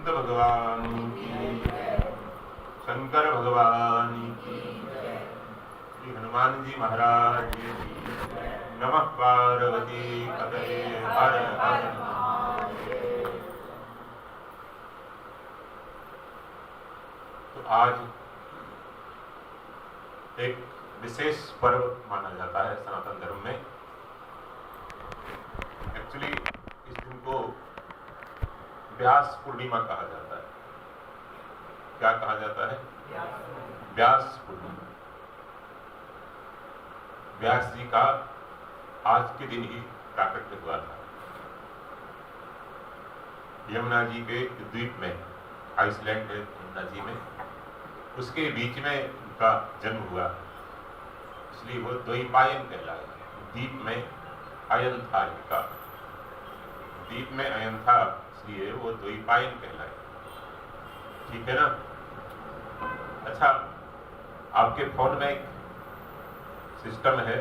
संत भगवान की, शंकर भगवान की, श्री हनुमान जी महाराज की। नमः पार्वती पतये हर हर महादेव। तो आज एक विशेष पर्व माना जाता है सनातन धर्म में। एक्चुअली इस दिन को व्यास पूर्णिमा कहा जाता है। क्या कहा जाता है? व्यास पूर्णिमा। व्यास जी का आज के दिन ही प्राकट्य हुआ था। यमुना जी के द्वीप में, आइसलैंड है यमुना जी में, उसके बीच में उनका जन्म हुआ, इसलिए वो द्वैपायन कहलाया। द्वीप में अयन था इनका, द्वीप में अयन था, इसलिए वो द्वैपायन कहलाया। ठीक है ना? अच्छा, आपके फोन में एक सिस्टम है,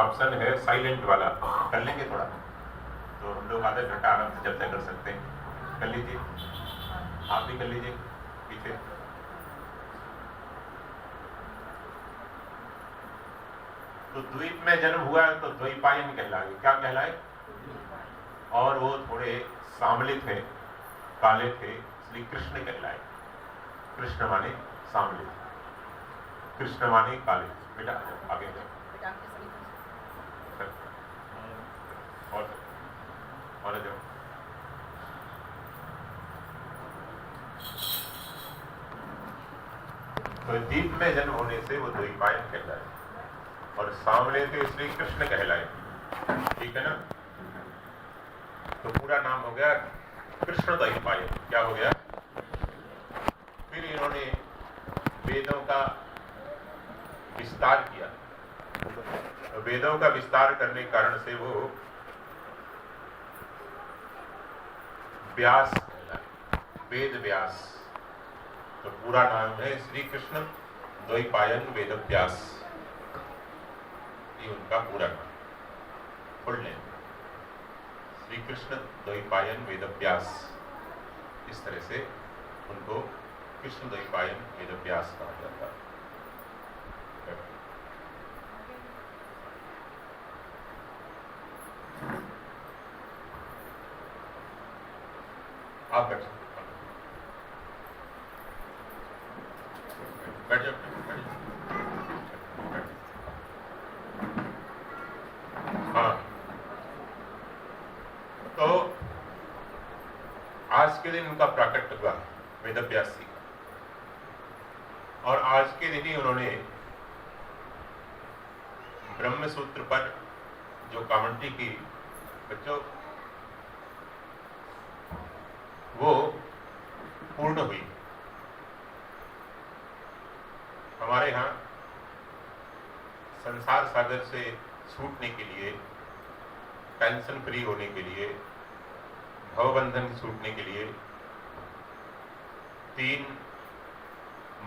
ऑप्शन है साइलेंट वाला, कर लेंगे थोड़ा, तो हम लोग आधे घंटा आराम से चर्चा कर सकते हैं। कर लीजिए, आप भी कर लीजिए पीछे। तो द्वीप में जन्म हुआ है तो द्वैपायन कहलाए। क्या कहलाए? और वो थोड़े सांवले थे, काले थे, इसलिए कृष्ण कहलाए। कृष्ण माने सांवले, कृष्ण माने काले। बेटा आगे जाओ। और जाओ। तो द्वीप में जन्म होने से वो द्वैपायन कहलाए, और सांवले थे इसलिए कृष्ण कहलाए। ठीक है ना? तो पूरा नाम हो गया कृष्ण द्वैपायन। क्या हो गया? फिर इन्होंने वेदों का विस्तार किया। वेदों का विस्तार करने के कारण से वो व्यास कहलाए, वेद व्यास। तो पूरा नाम है श्री कृष्ण द्वैपायन वेद व्यास, ये उनका पूरा नाम, फुल नेम श्री कृष्ण द्वैपायन वेद व्यास। इस तरह से उनको कृष्ण द्वैपायन वेद व्यास कहा जाता है। आप बैठ जाओ। हाँ, तो आज के दिन उनका प्राकट्य हुआ वेदव्यास जी का, और आज के दिन ही उन्होंने ब्रह्म सूत्र पर जो कमेंट्री की, बच्चों, वो पूर्ण हुई। हमारे यहाँ संसार सागर से छूटने के लिए, टेंशन फ्री होने के लिए, भवबंधन छूटने के लिए 3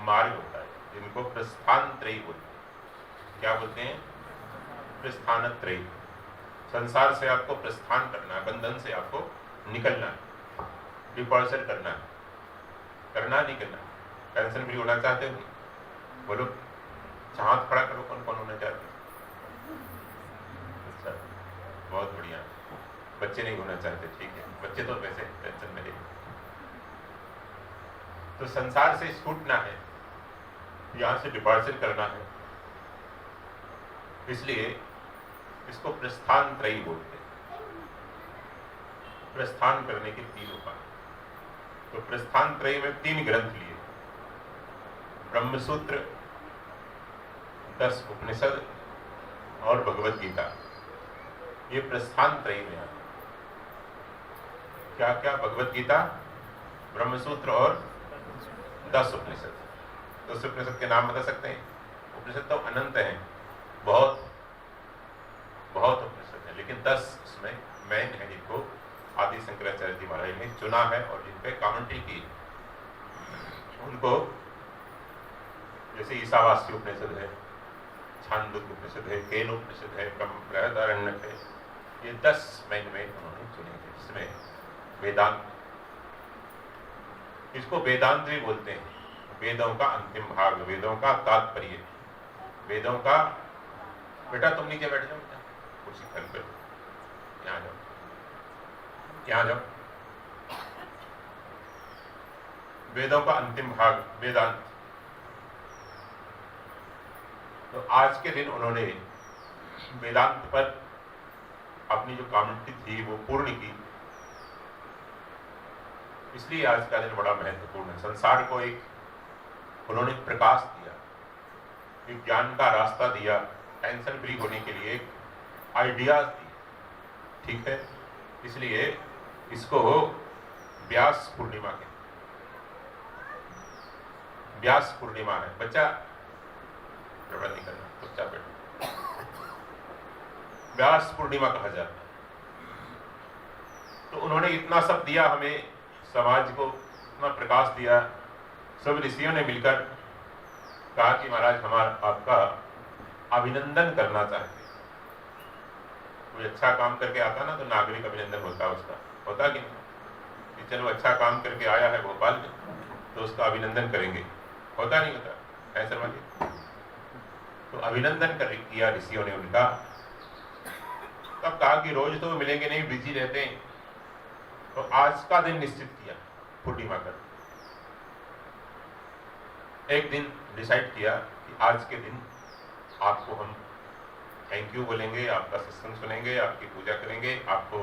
मार्ग होता है, जिनको प्रस्थानत्रयी बोलते हैं। क्या बोलते हैं? प्रस्थानत्रयी। संसार से आपको प्रस्थान करना है, बंधन से आपको निकलना है, डिपार्चर करना है। करना नहीं करना? टेंशन फ्री होना चाहते हो? बोलो, हाथ खड़ा करो, कौन कौन होना चाहते? अच्छा, बहुत बढ़िया। बच्चे नहीं होना चाहते, ठीक है, बच्चे तो वैसे टेंशन में नहीं। तो संसार से छूटना है, यहां से डिपार्चर करना है, इसलिए इसको प्रस्थानत्रयी बोलते हैं। प्रस्थान करने के 3 उपाय। तो प्रस्थानत्रयी में 3 ग्रंथ लिए, ब्रह्मसूत्र, 10 उपनिषद और भगवत गीता। ये प्रस्थानत्रयी में है। क्या क्या? भगवत गीता, ब्रह्मसूत्र और 10 उपनिषद। 10 उपनिषद के नाम बता सकते हैं? उपनिषद तो अनंत हैं, बहुत बहुत उपनिषद है, लेकिन 10 उसमें मेन है, जिनको आदि शंकराचार्य जी महाराज ने चुना है और जिन पे कमेंट्री की। उनको जैसे ईशावास्य उपनिषद है, छांदोग्य उपनिषद है, केन उपनिषद है, बृहदारण्यक है, ये 10 मेन उन्होंने चुने थे, जिसमें वेदांत इसको वेदांत भी बोलते हैं। वेदों का अंतिम भाग, वेदों का तात्पर्य, वेदों का। बेटा तुम नीचे बैठ जाओ, कुर्सी खाली कर, यहाँ जाओ, यहाँ जाओ। वेदों का अंतिम भाग वेदांत। तो आज के दिन उन्होंने वेदांत पर अपनी जो कमेंट्री थी वो पूर्ण की, इसलिए आज का दिन बड़ा महत्वपूर्ण है। संसार को एक उन्होंने प्रकाश दिया, एक ज्ञान का रास्ता दिया, टेंशन फ्री होने के लिए आइडियाज दिए, ठीक है। इसलिए इसको व्यास पूर्णिमा कहते हैं। व्यास पूर्णिमा है। बच्चा झगड़ा नहीं करना, चुपचाप बैठो। व्यास पूर्णिमा कहा जाता है। तो उन्होंने इतना सब दिया हमें, समाज को इतना प्रकाश दिया। सब ऋषियों ने मिलकर कहा कि महाराज हमारा आपका अभिनंदन करना चाहते हैं। कोई अच्छा काम करके आता ना तो नागरिक अभिनंदन होता उसका, होता कि नहीं कि चलो अच्छा काम करके आया है भोपाल में तो उसका अभिनंदन करेंगे, होता नहीं होता, ऐसा समझिए। तो अभिनंदन किया ऋषियों ने उनका। तब कहा कि रोज तो मिलेंगे नहीं, बिजी रहते हैं, तो आज का दिन निश्चित किया पूर्णिमा कर। एक दिन डिसाइड किया कि आज के दिन आपको हम थैंक यू बोलेंगे, आपका सत्संग सुनेंगे, आपकी पूजा करेंगे, आपको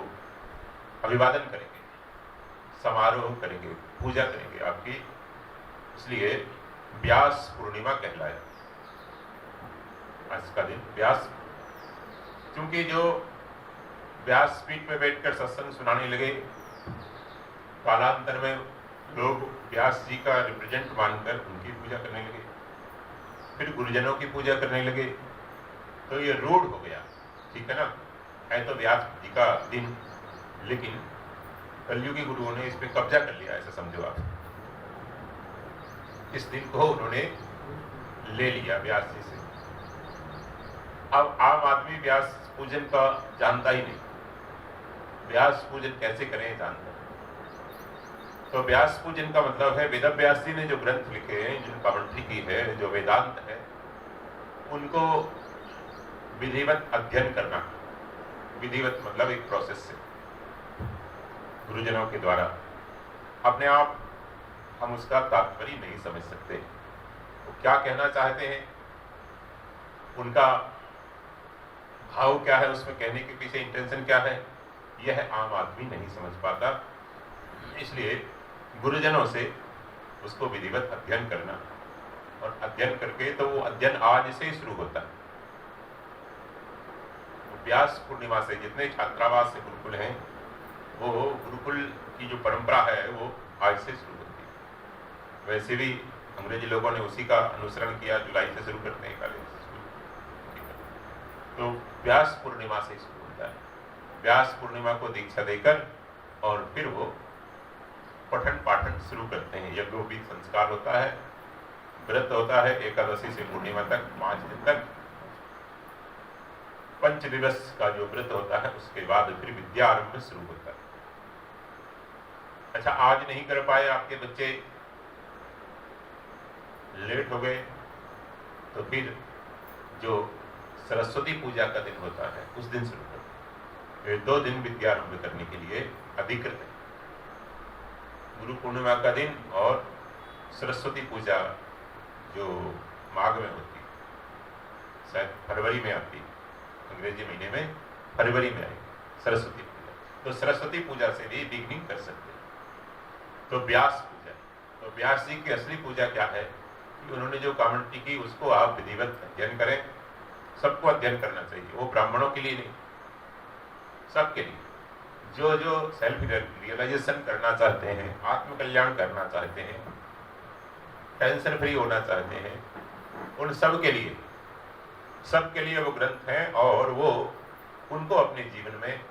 अभिवादन करेंगे, समारोह करेंगे, पूजा करेंगे आपकी। इसलिए व्यास पूर्णिमा कहलाया आज का दिन। व्यास, क्योंकि जो व्यासपीठ में बैठकर सत्संग सुनाने लगे, कालांतर में लोग व्यास जी का रिप्रेजेंट मानकर उनकी पूजा करने लगे, फिर गुरुजनों की पूजा करने लगे। तो ये रूढ़ हो गया, ठीक है ना। है तो व्यास जी का दिन, लेकिन कलयुगी गुरुओं ने इस पे कब्जा कर लिया, ऐसा समझो आप। इस दिन को उन्होंने ले लिया व्यास जी से। अब आम आदमी व्यास पूजन का जानता ही नहीं, व्यास पूजन कैसे करें जानता। तो व्यास पूजन का मतलब है वेद व्यास जी ने जो ग्रंथ लिखे हैं, जो कमेंट्री की है, जो वेदांत है, उनको विधिवत अध्ययन करना। विधिवत मतलब एक प्रोसेस से, गुरुजनों के द्वारा। अपने आप हम उसका तात्पर्य नहीं समझ सकते, वो क्या कहना चाहते हैं, उनका भाव क्या है, उसमें कहने के पीछे इंटेंशन क्या है, यह आम आदमी नहीं समझ पाता। इसलिए गुरुजनों से उसको विधिवत अध्ययन करना, और अध्ययन करके तो वो अध्ययन आज से ही शुरू होता है। व्यास पूर्णिमा से जितने छात्रावास से गुरुकुल हैं, वो गुरुकुल की जो परंपरा है वो आज से शुरू होती है। वैसे भी अंग्रेजी लोगों ने उसी का अनुसरण किया, जुलाई से शुरू करते हैं कॉलेज। तो व्यास पूर्णिमा से शुरू होता है। व्यास पूर्णिमा को दीक्षा देकर और फिर वो पठन पाठन शुरू करते हैं। यज्ञोपवीत संस्कार होता है, व्रत होता है एकादशी से पूर्णिमा तक 5 दिन तक। 5 दिवस का जो व्रत होता है उसके बाद फिर विद्या आरंभ शुरू होता है। अच्छा, आज नहीं कर पाए आपके बच्चे, लेट हो गए, तो फिर जो सरस्वती पूजा का दिन होता है उस दिन शुरू करते हैं। 2 दिन विद्या आरंभ करने के लिए अधिकृत है। गुरु पूर्णिमा का दिन और सरस्वती पूजा जो माघ में होती है, शायद फरवरी में आती है, अंग्रेजी महीने में फरवरी में आई सरस्वती पूजा। तो सरस्वती पूजा से भी बिगनिंग कर सकते हैं। तो व्यास पूजा, तो व्यास जी की असली पूजा क्या है कि उन्होंने जो कमेंट्री की उसको आप विधिवत अध्ययन करें। सबको अध्ययन करना चाहिए, वो ब्राह्मणों के लिए नहीं, सबके लिए। जो जो सेल्फ रियलाइजेशन करना चाहते हैं, आत्मकल्याण करना चाहते हैं, टेंशन फ्री होना चाहते हैं, उन सब के लिए वो ग्रंथ हैं, और वो उनको अपने जीवन में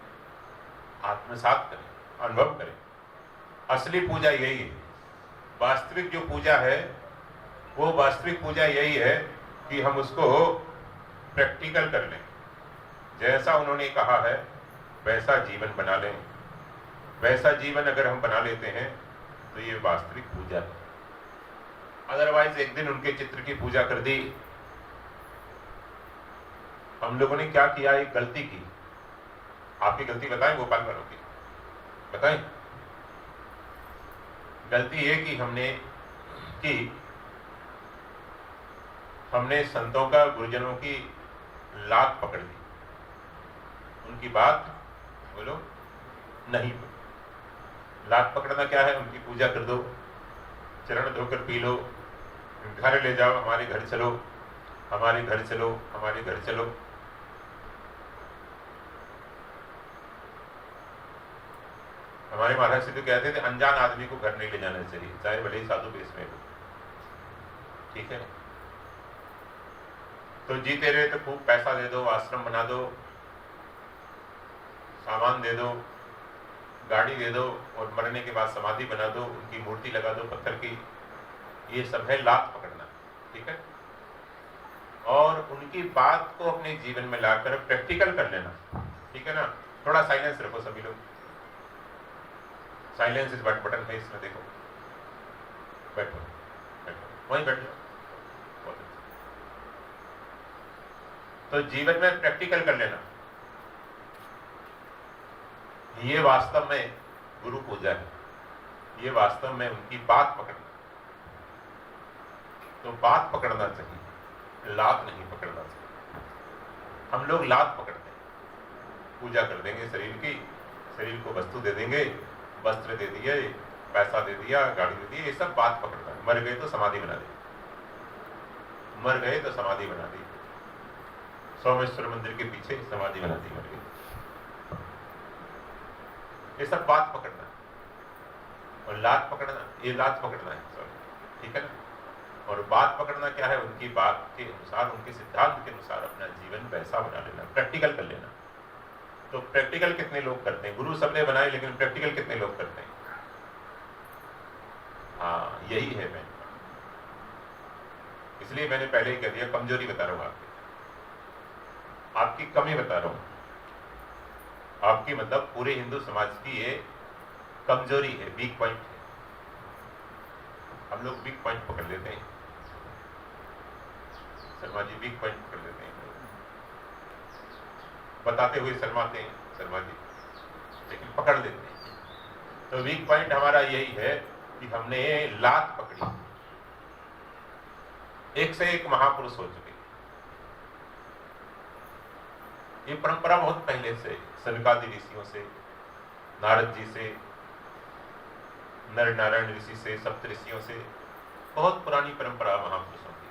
आत्मसात करें, अनुभव करें। असली पूजा यही है। वास्तविक जो पूजा है वो वास्तविक पूजा यही है कि हम उसको प्रैक्टिकल कर लें। जैसा उन्होंने कहा है वैसा जीवन बना लें। वैसा जीवन अगर हम बना लेते हैं तो ये वास्तविक पूजा है। अदरवाइज एक दिन उनके चित्र की पूजा कर दी। हम लोगों ने क्या किया, एक गलती की। आपकी गलती बताएं गोपाल वालों की, बताएं। गलती ये की हमने संतों का, गुरुजनों की लात पकड़ ली, उनकी बात बोलो नहीं। लात पकड़ना क्या है, उनकी पूजा कर दो, चरण धोकर पी लो, घर ले जाओ, हमारे घर चलो, हमारे घर चलो, हमारे घर चलो। हमारे महाराज से तो कहते थे अनजान आदमी को घर नहीं ले जाना चाहिए, चाहे भले ही साधु बेस में हो, ठीक है। तो जीते रहे तो खूब पैसा दे दो, आश्रम बना दो, सामान दे दो, गाड़ी दे दो, और मरने के बाद समाधि बना दो, उनकी मूर्ति लगा दो पत्थर की। ये सब है लात पकड़ना, ठीक है। और उनकी बात को अपने जीवन में लाकर प्रैक्टिकल कर लेना, ठीक है ना। थोड़ा साइलेंस रखो सभी लोग, साइलेंस इज बटन है इसमें, देखो बैठो बैठो वहीं बैठ जाओ। तो जीवन में प्रैक्टिकल कर लेना, ये वास्तव में गुरु पूजा है, ये वास्तव में उनकी बात पकड़ना। तो बात पकड़ना चाहिए, लात नहीं पकड़ना चाहिए। हम लोग लात पकड़ते हैं, पूजा कर देंगे शरीर की, शरीर को वस्तु दे देंगे, वस्त्र दे दिए, पैसा दे दिया, गाड़ी दे दी, ये सब बात पकड़ना है। मर गए तो समाधि बना दी, मर गए तो समाधि बना दी, सोमेश्वर मंदिर के पीछे समाधि बना दी, मर गए। ये सब बात पकड़ना है। और लात पकड़ना, ये लात पकड़ना है, सॉरी, ठीक है ना। और बात पकड़ना क्या है, उनकी बात के अनुसार, उनके सिद्धांत के अनुसार अपना जीवन वैसा बना लेना, प्रैक्टिकल कर लेना। तो प्रैक्टिकल कितने लोग करते हैं, गुरु सबने बनाए, लेकिन प्रैक्टिकल कितने लोग करते हैं? हाँ, यही है मैं, इसलिए मैंने पहले ही कह दिया, कमजोरी बता रहा हूं आपकी कमी बता रहा हूं। आपकी मतलब पूरे हिंदू समाज की ये कमजोरी है, वीक पॉइंट है। हम लोग वीक पॉइंट पकड़ लेते हैं, शर्मा जी वीक पॉइंट पकड़ लेते हैं, बताते हुए शर्माते हैं शर्मा जी, लेकिन पकड़ लेते हैं। तो वीक पॉइंट हमारा यही है कि हमने लात पकड़ी। एक से एक महापुरुष हो चुके, ये परंपरा बहुत पहले से, सनकादि ऋषियों से, नारद जी से, नर नारायण ऋषि से, सप्त ऋषियों से, बहुत पुरानी परंपरा महापुरुषों की।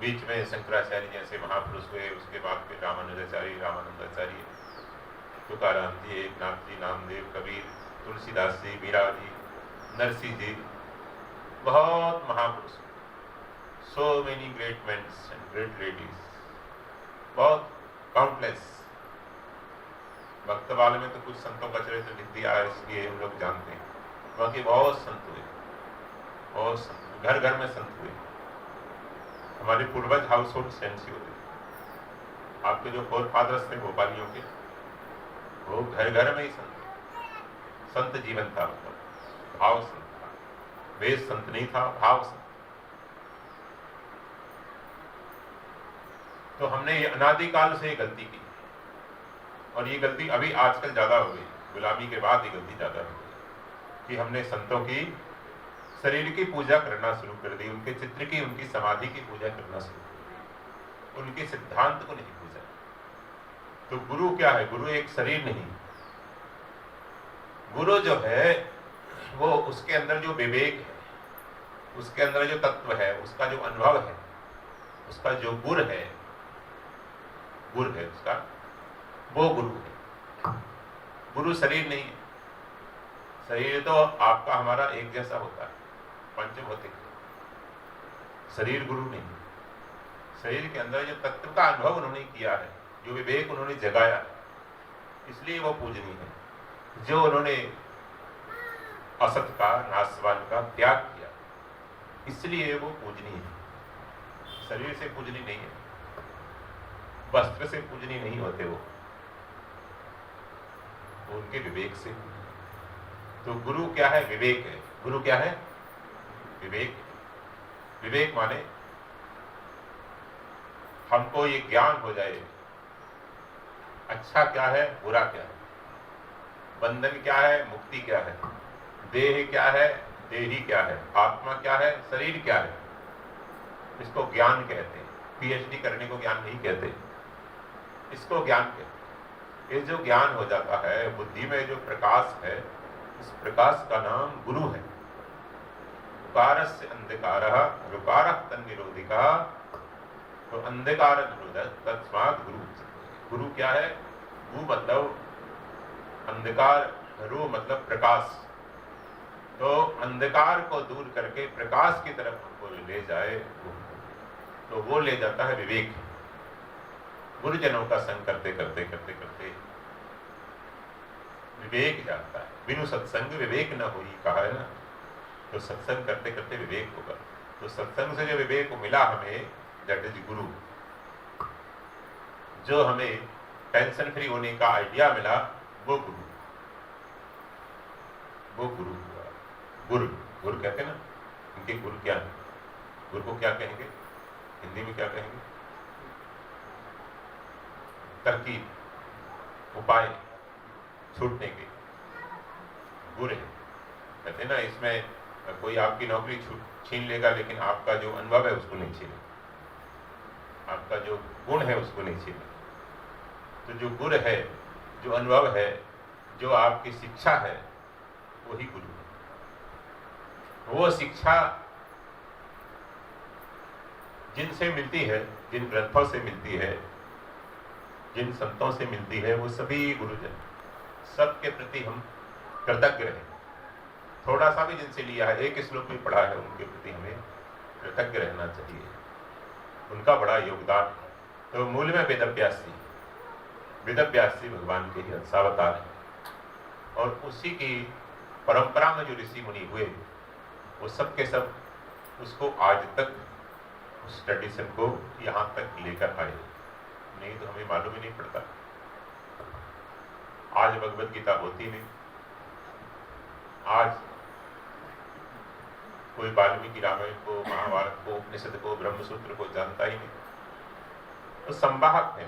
बीच में शंकराचार्य जैसे महापुरुष हुए, उसके बाद फिर रामानुजाचार्य, रामानंदाचार्य, तुकाराम जी, एकनाथ जी, नामदेव, कबीर, तुलसीदास जी, मीरा जी, नरसिंह जी, बहुत महापुरुष, so many great main and great ladies, बहुत काउंटलेस। भक्त वाले में तो कुछ संतों का चरित्र लिख दिया है, इसलिए हम लोग जानते हैं। बाकी बहुत संत हुए, बहुत संत, घर घर में संत हुए। हमारे पूर्वज हाउस होल्ड सेंट्स ही होते, आपके जो फोर फादर्स थे भोपालियों के, वो घर घर में ही संत जीवन था, मतलब भाव संत था, वेद संत नहीं था, भाव संत। तो हमने ये अनादिकाल से गलती की, और ये गलती अभी आजकल ज्यादा हो गई, गुलामी के बाद ये गलती ज्यादा हो गई कि हमने संतों की शरीर की पूजा करना शुरू कर दी, उनके चित्र की, उनकी समाधि की पूजा करना शुरू कर दी, उनके सिद्धांत को नहीं पूजा। तो गुरु क्या है? गुरु एक शरीर नहीं, गुरु जो है वो उसके अंदर जो विवेक है, उसके अंदर जो तत्व है, उसका जो अनुभव है, उसका जो गुर है उसका, वो गुरु है। गुरु शरीर नहीं है। शरीर तो आपका हमारा एक जैसा होता है, पंचभौतिक। शरीर गुरु नहीं। शरीर के अंदर जो तत्व का अनुभव उन्होंने किया है, जो विवेक उन्होंने जगाया, इसलिए वो पूजनीय है। जो उन्होंने असत का, नाशवान का त्याग किया, इसलिए वो पूजनीय है। शरीर से पूजनीय नहीं है, वस्त्र से पूजनीय नहीं होते वो उनके विवेक से। तो गुरु क्या है? विवेक है। गुरु क्या है? विवेक। विवेक माने हमको ये ज्ञान हो जाए अच्छा क्या है, बुरा क्या है, बंधन क्या है, मुक्ति क्या है, देह क्या है, देही क्या है, आत्मा क्या है, शरीर क्या है। इसको ज्ञान कहते हैं। पीएचडी करने को ज्ञान नहीं कहते, इसको ज्ञान कहते हैं। ये जो ज्ञान हो जाता है, बुद्धि में जो प्रकाश है, इस प्रकाश का नाम गुरु है। उकारस्य अंधकारः ऋकारः तन्निरोधिकः, तो अंधकार निरोधक तस्मात् गुरु। गुरु क्या है? गु मतलब अंधकार, रू मतलब प्रकाश। तो अंधकार को दूर करके प्रकाश की तरफ हमको ले जाए, तो वो ले जाता है विवेक। गुरुजनों का संग करते करते करते करते विवेक जाता है। बिनु सत्संग विवेक न होई, कहा है ना। तो सत्संग करते करते विवेक होगा। तो सत्संग से जो विवेक मिला हमें, दैट इज गुरु। जो हमें टेंशन फ्री होने का आइडिया मिला, वो गुरु, वो गुरु हुआ। गुरु, गुरु कहते हैं ना, इनके गुरु क्या है? गुरु को क्या कहेंगे? हिंदी में क्या कहेंगे? तरकीब, उपाय छूटने के गुरु है। कहते हैं ना, इसमें कोई आपकी नौकरी छीन लेगा, लेकिन आपका जो अनुभव है उसको नहीं छीनेगा, आपका जो गुण है उसको नहीं छीनेगा। तो जो गुण है, जो अनुभव है, जो आपकी शिक्षा है, वही गुरु है। वो शिक्षा जिनसे मिलती है, जिन ग्रंथों से मिलती है, जिन संतों से मिलती है, वो सभी गुरुजन, सबके प्रति हम कृतज्ञ रहें। थोड़ा सा भी जिनसे लिया है, एक श्लोक में पढ़ा है, उनके प्रति हमें कृतज्ञ रहना चाहिए। उनका बड़ा योगदान है। तो मूल में वेदव्यासी, वेदव्यासी भगवान के ही अंशावतार हैं, और उसी की परंपरा में जो ऋषि मुनि हुए, वो सब के सब उसको आज तक, उस ट्रेडिशन को यहाँ तक लेकर आए। नहीं तो हमें मालूम ही नहीं पड़ता। आज भगवत गीता होती नहीं, आज कोई वाल्मीकि रामायण को, महाभारत को, उपनिषद को, ब्रह्मसूत्र को जानता ही नहीं। वो संवाहक है,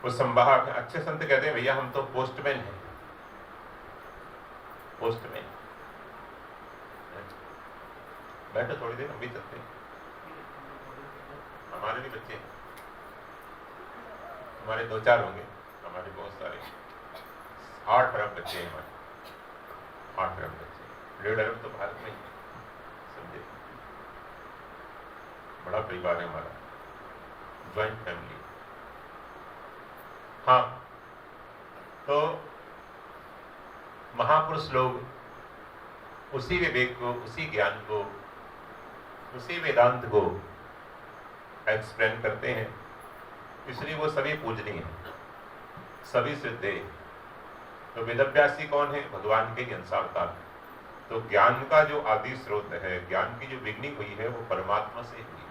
वो संवाहक है। अच्छे संत कहते हैं, भैया हम तो पोस्टमैन हैं, पोस्टमैन। बैठो थोड़ी देर, हम भी चलते हैं। हमारे भी बच्चे हैं, हमारे 2-4 होंगे, हमारे बहुत सारे 8 अरब बच्चे हैं हमारे, 8 अरब बच्चे। 1.5 अरब तो भारत में ही है, समझे। बड़ा परिवार है हमारा, ज्वाइंट फैमिली। हाँ, तो महापुरुष लोग उसी विवेक को, उसी ज्ञान को, उसी वेदांत को एक्सप्लेन करते हैं, इसलिए वो सभी पूजनीय हैं, सभी श्रद्धेय। तो वेदव्यासी कौन है? भगवान के अंशावतार। तो ज्ञान का जो आदि स्रोत है, ज्ञान की जो बिगनिंग हुई है, वो परमात्मा से हुई।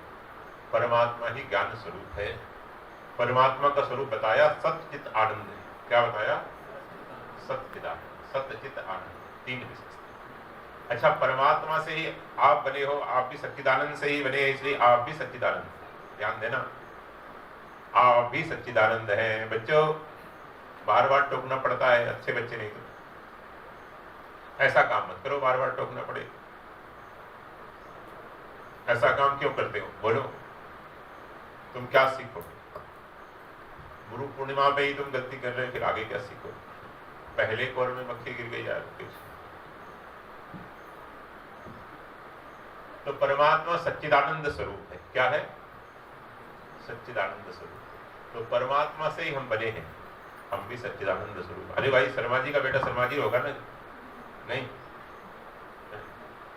परमात्मा ही ज्ञान स्वरूप है। परमात्मा का स्वरूप बताया सत्चित आनंद है। क्या बताया? सत्चिदानंद, सत्चित आनंद, 3 विशेषता। अच्छा, परमात्मा से ही आप बने हो, आप भी सच्चिदानंद से ही बने, इसलिए आप भी सच्चिदानंद। ध्यान देना, आप भी सच्चिदानंद हैं। बच्चों, बार बार टोकना पड़ता है, अच्छे बच्चे नहीं तो ऐसा काम मत करो, बार बार टोकना पड़े। ऐसा काम क्यों करते हो? बोलो, तुम क्या सीखोगे? गुरु पूर्णिमा पे ही तुम गलती कर रहे हो, फिर आगे क्या सीखोगे? पहले कौर में मक्खी गिर गई यार। तो परमात्मा सच्चिदानंद स्वरूप है। क्या है? सच्चिदानंद स्वरूप। तो परमात्मा से ही हम बने हैं, हम भी सच्चिदानंद स्वरूप। अरे भाई, शर्मा जी का बेटा शर्मा जी होगा ना? नहीं।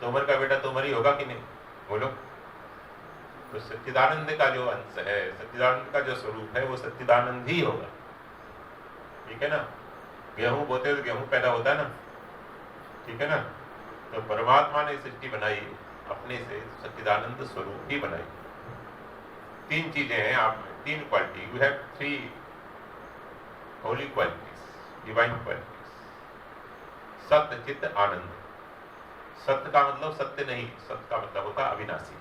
तोमर का बेटा तोमर ही होगा कि नहीं? बोलो। तो सच्चिदानंद का जो अंश है, सच्चिदानंद का जो स्वरूप है, वो सच्चिदानंद ही होगा। ठीक है ना? गेहूं बोते तो गेहूं पैदा होता है ना, ठीक है ना? तो परमात्मा ने सृष्टि बनाई, अपने से सच्चिदानंद स्वरूप ही बनाई। 3 चीजें हैं आप में, 3 quality. You have 3 Holi qualities, divine qualities. सत्य चित्त आनंद। सत्य का मतलब सत्य नहीं, सत्य का मतलब होता अविनाशी।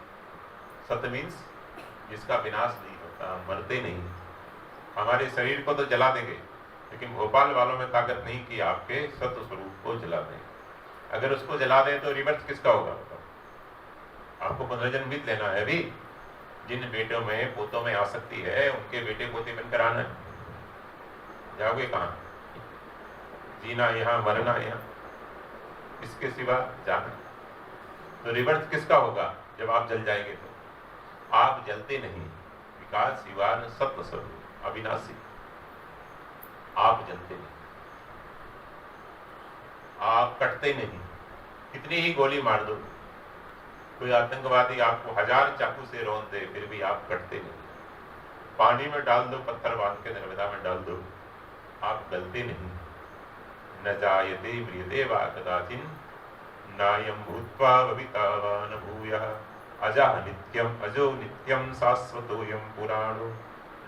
सत्य मीन्स जिसका विनाश नहीं होता, मरते नहीं। हमारे शरीर को तो जला देंगे, लेकिन भोपाल वालों में ताकत नहीं कि आपके सत्य स्वरूप को जला दें। अगर उसको जला दें तो रिवर्स किसका होगा? आपको पुनर्जन्म भी लेना है। अभी जिन बेटों में पोतों में आसक्ति है, उनके बेटे पोते बनकर आना है। जाओगे कहाँ? जीना यहाँ, मरना यहाँ, इसके सिवा जाना। तो रिवर्स किसका होगा जब आप जल जाएंगे? तो आप जलते नहीं, विकास युवान सत्व स्वरूप अविनाशी, आप जलते नहीं, आप कटते नहीं। कितनी ही गोली मार दो, कोई आतंकवादी आपको 1000 चाकू से रौंद दे, फिर भी आप कटते नहीं। पानी में डाल दो, पत्थर बांध के नर्मदा में डाल दो, आप गलते नहीं। न जायते म्रियते वा कदाचिन नायं भूत्वा भविता वा न भूयः अजः नित्यम अजो नित्यम शाश्वतोऽयं पुराणो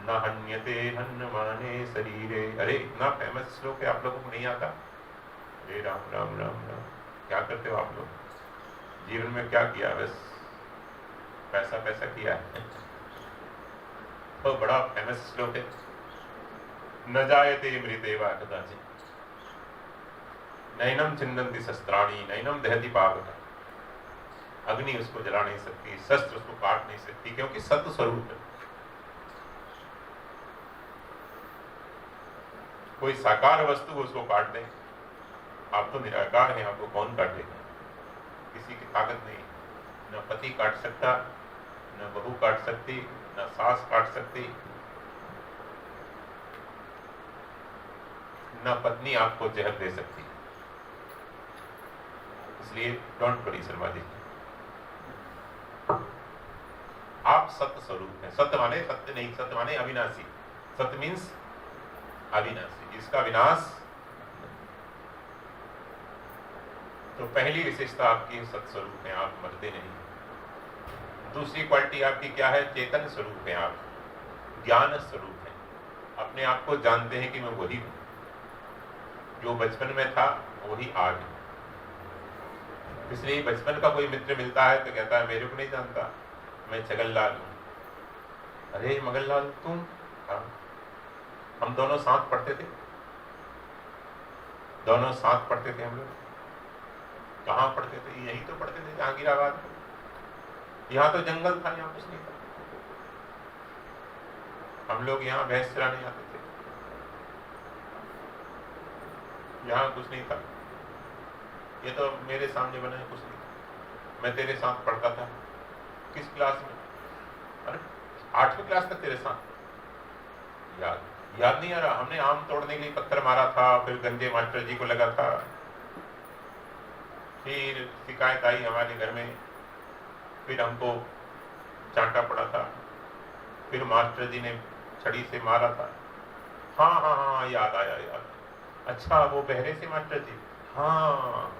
न हन्यते हन्यमाने शरीरे। अरे इतना फेमस श्लोक है, आप लोगों को नहीं आता? अरे राम राम राम राम, क्या करते हो आप लोग? जीवन में क्या किया? बस पैसा पैसा किया है। तो बड़ा फेमस श्लोक है, न जायते मृते वा कदाचिन नैनम छिन्दन्ति शस्त्राणि नैनम दहति पावकः। अग्नि उसको जला नहीं सकती, शस्त्र उसको काट नहीं सकती, क्योंकि सत्य स्वरूप है। कोई साकार वस्तु उसको काट दे, आप तो निराकार हैं, आपको कौन काटेगा? किसी की ताकत नहीं। न पति काट सकता, न बहू काट सकती, न सास काट सकती, न पत्नी आपको जहर दे सकती। इसलिए डोंट वरी शर्मा जी, आप सत्य स्वरूप हैं। सत्य माने सत्य नहीं, सत्य माने अविनाशी। सत्य मीन्स अविनाशी, जिसका विनाश। तो पहली विशेषता आपकी सत्य स्वरूप है, आप मरते नहीं। दूसरी क्वालिटी आपकी क्या है? चेतन स्वरूप है, आप ज्ञान स्वरूप है। अपने आप को जानते हैं कि मैं वही हूं, जो बचपन में था वही आज है। इसलिए बचपन का कोई मित्र मिलता है तो कहता है मेरे को नहीं जानता, मैं छगनलाल हूं। अरे मगनलाल तुम? हाँ, हम दोनों साथ पढ़ते थे, दोनों साथ पढ़ते थे हम लोग। कहाँ पढ़ते थे? यही तो पढ़ते थे, जहांगीराबाद में। यहाँ तो जंगल था, यहाँ कुछ नहीं था। हम लोग यहाँ भैंस चराने आते थे, यहाँ कुछ नहीं था। ये तो मेरे सामने बना है, कुछ नहीं था। मैं तेरे साथ पढ़ता था। किस क्लास में? अरे 8वीं क्लास तक तेरे साथ। याद नहीं आ रहा? हमने आम तोड़ने के लिए पत्थर मारा था, फिर गंजे मास्टर जी को लगा था, फिर शिकायत आई हमारे घर में, फिर हमको चांटा पड़ा था, फिर मास्टर जी ने छड़ी से मारा था। हाँ हाँ हाँ, याद आया, याद। अच्छा, वो बहरे से मास्टर जी? हाँ,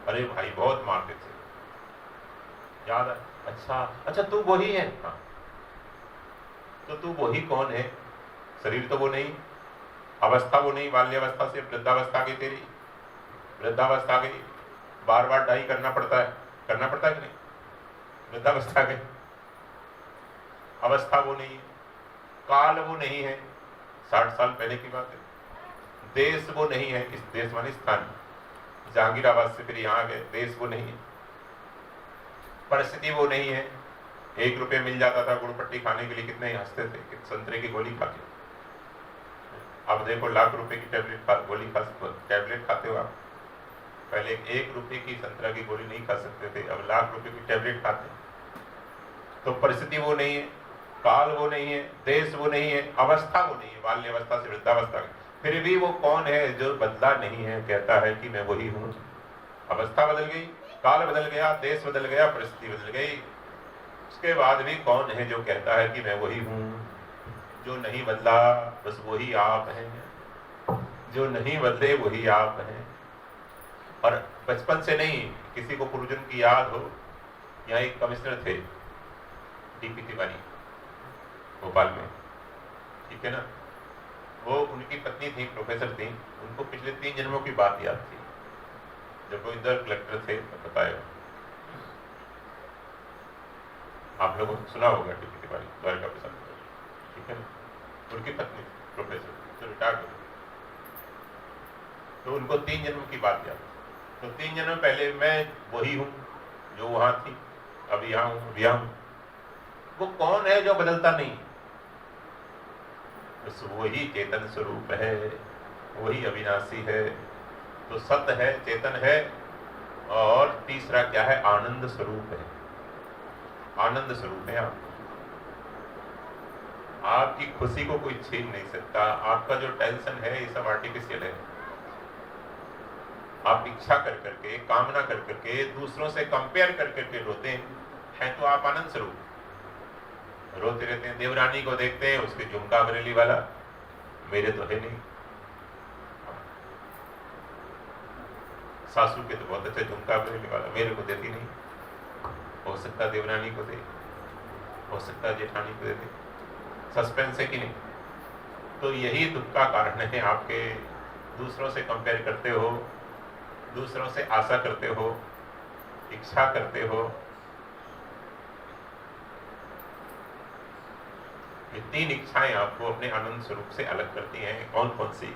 अरे भाई बहुत मारते थे, याद है। अच्छा तू वही है? हाँ। तो तू वही कौन है? शरीर तो वो नहीं, अवस्था वो नहीं, बाल्यावस्था से वृद्धावस्था गई तेरी, वृद्धावस्था गई, बार बार डाई करना पड़ता है कि नहीं? वृद्धावस्था गई, अवस्था वो नहीं है, काल वो नहीं है, 60 साल पहले की बात है। देश वो नहीं है, इस देश माने स्थान, जहांगीराबाद से फिर यहाँ गए, देश वो नहीं है। परिस्थिति वो नहीं है। 1 रुपये मिल जाता था गुड़पट्टी खाने के लिए, कितने हंसते थे कि संतरे की गोली खा के। अब देखो लाख रुपए की टैबलेट खाते हो आप। पहले 1 रुपये की संतरा की गोली नहीं खा सकते थे, अब लाख रुपए की टैबलेट खाते हैं। तो परिस्थिति वो नहीं है, काल वो नहीं है, देश वो नहीं है, अवस्था वो नहीं है, बाल्यावस्था से वृद्धावस्था। फिर भी वो कौन है जो बदला नहीं है? कहता है कि मैं वही हूँ। अवस्था बदल गई, काल बदल गया, देश बदल गया, परिस्थिति बदल गई, उसके बाद भी कौन है जो कहता है कि मैं वही हूँ? जो नहीं बदला बस वही आप हैं, जो नहीं बदले वही आप हैं। और बचपन से नहीं, किसी को पूर्वजन्म की याद हो, यहाँ एक कमिश्नर थे डीपी तिवारी भोपाल में, ठीक है ना, वो उनकी पत्नी थी, प्रोफेसर थी, उनको पिछले 3 जन्मों की बात याद थी। जब वो इंदौर कलेक्टर थे तो बताया, आप लोगों ने सुना होगा टीपी तिवारी, द्वारका प्रसाद, ठीक है ना, उनकी पत्नी प्रोफेसर तो रिटायर्ड हो गई, तो उनको 3 जन्म की बात याद, तो 3 जन्म पहले मैं वही हूँ जो वहां थी, अब यहाँ हूँ, अब यहाँ हूँ। वो कौन है जो बदलता नहीं? बस वही चेतन स्वरूप है, वही अविनाशी है। तो सत्य है, चेतन है, और तीसरा क्या है? आनंद स्वरूप है। आनंद स्वरूप है आप। आपकी खुशी को कोई छीन नहीं सकता। आपका जो टेंशन है ये सब आर्टिफिशियल है। आप इच्छा कर करके, कामना कर करके, दूसरों से कंपेयर कर करके रोते हैं, तो आप आनंद स्वरूप रोते रहते हैं। देवरानी को देखते हैं, उसके झुमका बरेली वाला, मेरे तो है नहीं। सासू के तो बहुत अच्छा झुमका बरेली वाला, मेरे को देती नहीं। हो सकता देवरानी को दे, हो सकता जेठानी को दे दे। सस्पेंस है कि नहीं? तो यही दुख का कारण है। आपके दूसरों से कंपेयर करते हो, दूसरों से आशा करते हो, इच्छा करते हो। ये 3 इच्छाएं आपको अपने आनंद स्वरूप से अलग करती हैं। कौन कौन सी?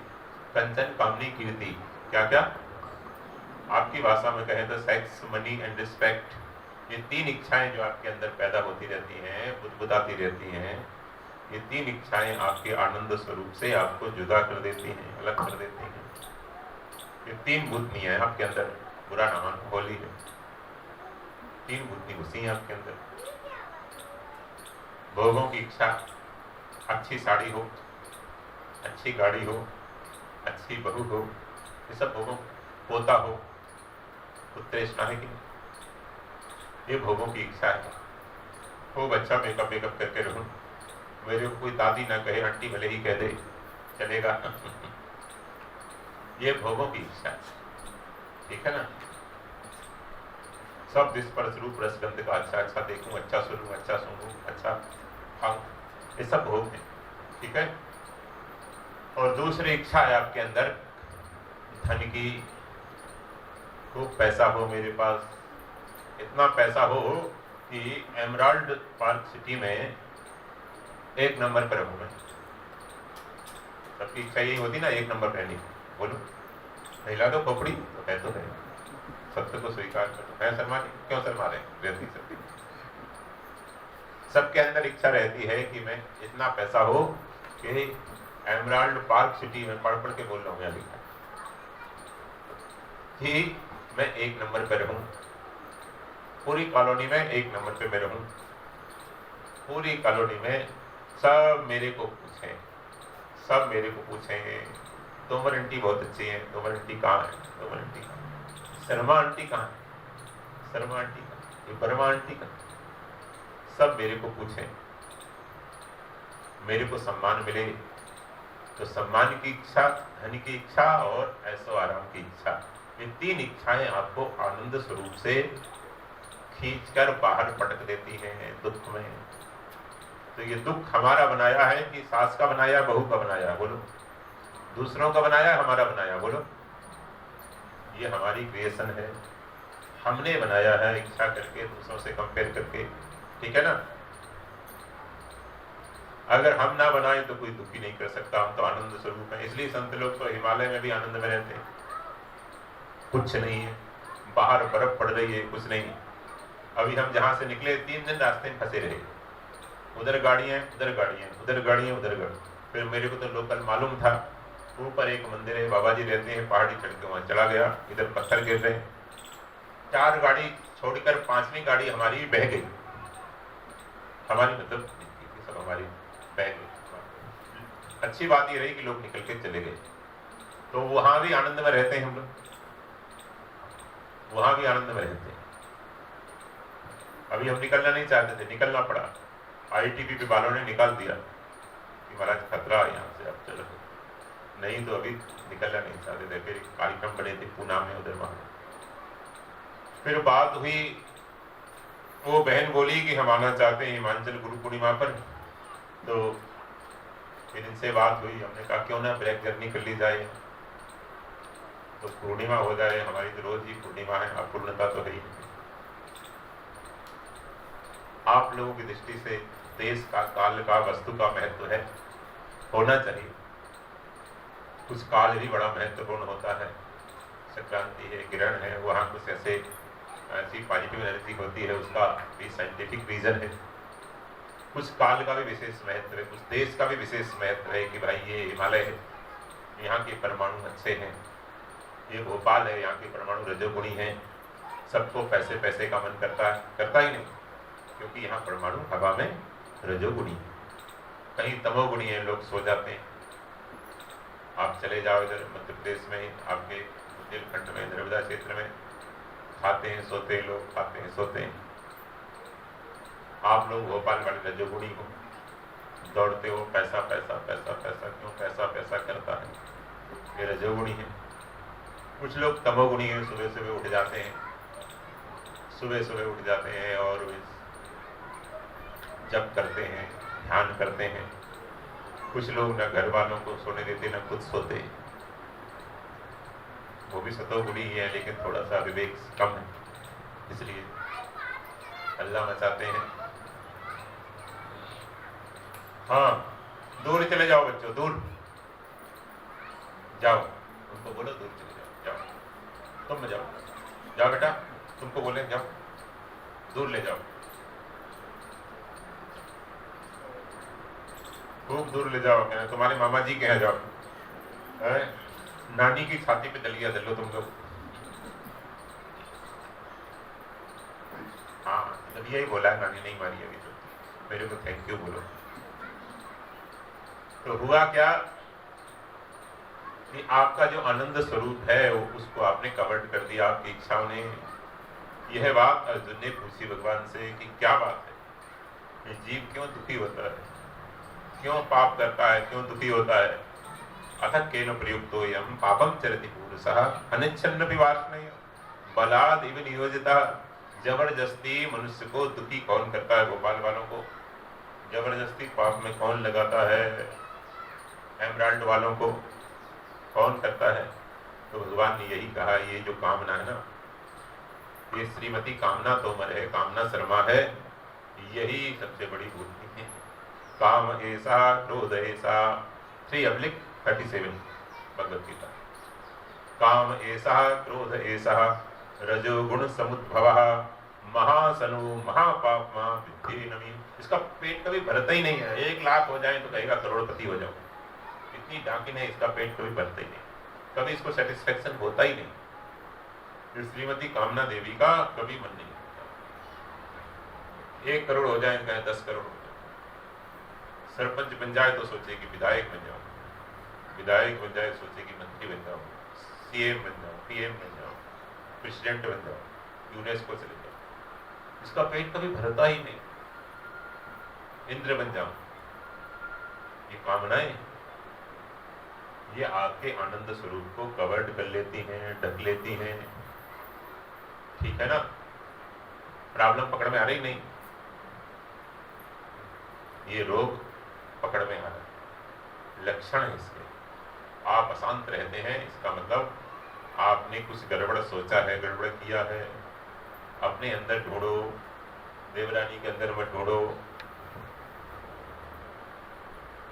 कंचन, कामनी, कीर्ति। क्या क्या? आपकी भाषा में कहें तो सेक्स, मनी एंड रिस्पेक्ट। ये 3 इच्छाएं जो आपके अंदर पैदा होती रहती हैं, बुदबुदाती रहती हैं, ये 3 इच्छाएं आपके आनंद स्वरूप से आपको जुदा कर देती हैं, अलग कर देती हैं। ये 3 भूतनी है आपके अंदर। बुरा ना मानो, होली है। 3 भूतनी घुसी हैं आपके अंदर। भोगों की इच्छा, अच्छी साड़ी हो, अच्छी गाड़ी हो, अच्छी बहू हो, ये सब भोगों, पोता हो, उत्तरेष्टा है कि नहीं? ये भोगों की इच्छा है। खूब अच्छा मेकअप वेकअप करके रहूं, मेरे को कोई दादी ना कहे, आंटी भले ही कह दे, चलेगा। ये भोगों की इच्छा, ठीक है ना? सब स्पर्श रूप रसगंध का अच्छा अच्छा देखूं, अच्छा सुनूं, अच्छा सुनूं, अच्छा खाऊं, ये सब भोग है, ठीक है? और दूसरी इच्छा है आपके अंदर धन की। खूब पैसा हो मेरे पास, इतना पैसा हो कि एमराल्ड पार्क सिटी में 1 नंबर पर रहूं मैं। सबकी इच्छा यही होती ना, 1 नंबर रहने की। बोलो, हिला दो खोपड़ी तो है, तो है। सत्य को स्वीकार करो। है शर्मा जी? क्यों शर्मा रहे? रहती सकती। सबके अंदर इच्छा रहती है कि मैं इतना पैसा हो कि एमराल्ड पार्क सिटी में, पढ़ पढ़ के बोल रहा हूँ यहाँ लिखा, कि मैं 1 नंबर पे रहूं, पूरी कॉलोनी में 1 नंबर पे मैं रहूं, पूरी कॉलोनी में सब मेरे को पूछें, सब मेरे को पूछें, तोमर आंटी बहुत अच्छी है, तोमर आंटी कहाँ है, तोमर आंटी कहाँ है, शर्मा आंटी कहाँ है, शर्मा आंटी कहाँ है, ये वर्मा आंटी कहाँ है, सब मेरे को पूछें, मेरे को सम्मान मिले। तो सम्मान की इच्छा, धन की इच्छा और ऐशो आराम की इच्छा, ये 3 इच्छाएं आपको आनंद स्वरूप से खींचकर बाहर पटक देती हैं दुख में। तो ये दुख हमारा बनाया है कि सास का बनाया, बहू का बनाया? बोलो, दूसरों का बनाया, हमारा बनाया? बोलो, ये हमारी क्रिएशन है, हमने बनाया है इच्छा करके, दूसरों से कंपेयर करके, ठीक है ना? अगर हम ना बनाए तो कोई दुखी नहीं कर सकता। हम तो आनंद स्वरूप है। इसलिए संत लोग तो हिमालय में भी आनंद में रहते हैं। कुछ नहीं है, बाहर बर्फ पड़ रही है, कुछ नहीं। अभी हम जहां से निकले 3 दिन रास्ते में फंसे रहे, उधर गाड़ियां, उधर गाड़ियां, उधर गाड़ियां, उधर गाड़ियां। फिर मेरे को तो लोकल मालूम था, ऊपर एक मंदिर है, बाबा जी रहते हैं, पहाड़ी चढ़ के वहां चला गया। इधर पत्थर गिर रहे, 4 गाड़ी छोड़कर 5वीं गाड़ी हमारी बह गई। हमारी मतलब सब हमारी बह गई। अच्छी बात ये रही कि लोग निकल के चले गए। तो वहां भी आनंद में रहते हैं हम लोग, वहां भी आनंद में रहते हैं। अभी हम निकलना नहीं चाहते थे, निकलना पड़ा। आईटीबीपी वालों ने निकाल दिया कि महाराज खतरा है यहाँ से, अब चलो। नहीं तो अभी निकलना नहीं चाहते थे। फिर कार्यक्रम बने थे पूना में, उधर वहां। फिर बात हुई, वो बहन बोली कि हम आना चाहते हैं हिमाचल गुरु पूर्णिमा पर। तो फिर इनसे बात हुई, हमने कहा क्यों ना ब्रेक जर्नी कर ली जाए। तो पूर्णिमा हो जाए, हमारी तो रोज ही पूर्णिमा है, अपूर्णता तो है ही। आप लोगों की दृष्टि से देश का, काल का, वस्तु का महत्व है, होना चाहिए। कुछ काल भी बड़ा महत्वपूर्ण होता है, संक्रांति है, ग्रहण है, वहाँ कुछ ऐसी पॉजिटिव एनर्जी होती है, उसका भी साइंटिफिक रीजन है। कुछ काल का भी विशेष महत्व है, कुछ देश का भी विशेष महत्व है कि भाई ये हिमालय है, यहाँ के परमाणु अच्छे हैं, ये भोपाल है, यहाँ के परमाणु रजोगुणी हैं, सबको पैसे पैसे का मन करता है, करता ही नहीं, क्योंकि यहाँ परमाणु हवा में रजोगुणी, कहीं तमोगुणी है, लोग सो जाते हैं। आप चले जाओ इधर मध्य प्रदेश में, आपके बुंदेलखंड में, नर्मदा क्षेत्र में, खाते हैं सोते हैं लोग, खाते हैं सोते हैं। आप लोग भोपाल वाले रजोगुणी हो, दौड़ते हो, पैसा पैसा पैसा पैसा, क्यों पैसा पैसा करता है, ये रजोगुणी है। कुछ लोग तमोगुणी हैं, सुबह सुबह उठ जाते हैं, सुबह सुबह उठ जाते हैं और जप करते हैं, ध्यान करते हैं। कुछ लोग न घर वालों को सोने देते, न खुद सोते, वो भी सतोगुणी ही है, लेकिन थोड़ा सा विवेक कम है, इसलिए हल्ला मचाते हैं। हाँ, दूर चले जाओ बच्चों, दूर जाओ, उनको बोलो दूर चले जाओ, जाओ तुम जाओ, जाओ बेटा, तुमको बोले जाओ, दूर ले जाओ, खूब दूर ले जाओ, कहना तुम्हारे मामा जी के यहाँ जाओ, है? नानी की छाती पे दलिया दलो तुम लोग। हाँ, दलिया ही बोला है, नानी नहीं मारी अभी तो, मेरे को थैंक यू बोलो। तो हुआ क्या कि आपका जो आनंद स्वरूप है उसको आपने कवर्ड कर दिया, आपकी इच्छाओं ने। यह बात अर्जुन ने पूछी भगवान से कि क्या बात है, ये जीव क्यों दुखी होता है, क्यों पाप करता है, क्यों दुखी होता है। अथ केन प्रयुक्तो यम पापम चरति पुरुषः अनिच्छन्न विवासनय बलाद इव नियोजितः। जबरदस्ती मनुष्य को दुखी कौन करता है, गोपाल वालों को जबरदस्ती पाप में कौन लगाता है, एमराल्ड वालों को कौन करता है। तो भगवान ने यही कहा, ये जो कामना है ना, ये श्रीमती कामना तोमर है, कामना शर्मा है, यही सबसे बड़ी बुद्धि है। काम ऐसा, क्रोध ऐसा, 3:37 भगवत गीता। काम ऐसा, क्रोध ऐसा, रजोगुण समुद्भवः महासनु महापापमा विद्धि नमी। इसका पेट कभी भरता ही नहीं है, 1 लाख हो जाए तो कहेगा करोड़पति हो जाओ, इतनी डाकिन है, इसका पेट कभी भरता ही नहीं, कभी इसको सेटिस्फेक्शन होता ही नहीं। श्रीमती कामना देवी का कभी मन नहीं होता। 1 करोड़ हो जाए, कहें 10 करोड़ हो जाए, सरपंच बन जाए तो सोचे कि विधायक बन जाओ, विधायक बन जाए सोचे कि मंत्री बन जाओ, सीएम बन जाओ, पीएम बन जाओ, प्रेसिडेंट बन जाओ, यूनेस्को चले जाओ, इसका पेट कभी भरता ही नहीं। इंद्र बन जाओ, ये कामनाएं, ये आपके आनंद स्वरूप को कवर्ड कर लेती हैं, ढक लेती हैं, ठीक है ना। प्रॉब्लम पकड़ में आ रही नहीं, ये रोग पकड़ में आ रहा है, लक्षण है इसके। आप अशांत रहते हैं, इसका मतलब आपने कुछ गड़बड़ सोचा है, गड़बड़ किया है। अपने अंदर ढूंढो, देवरानी के अंदर मत ढूंढो,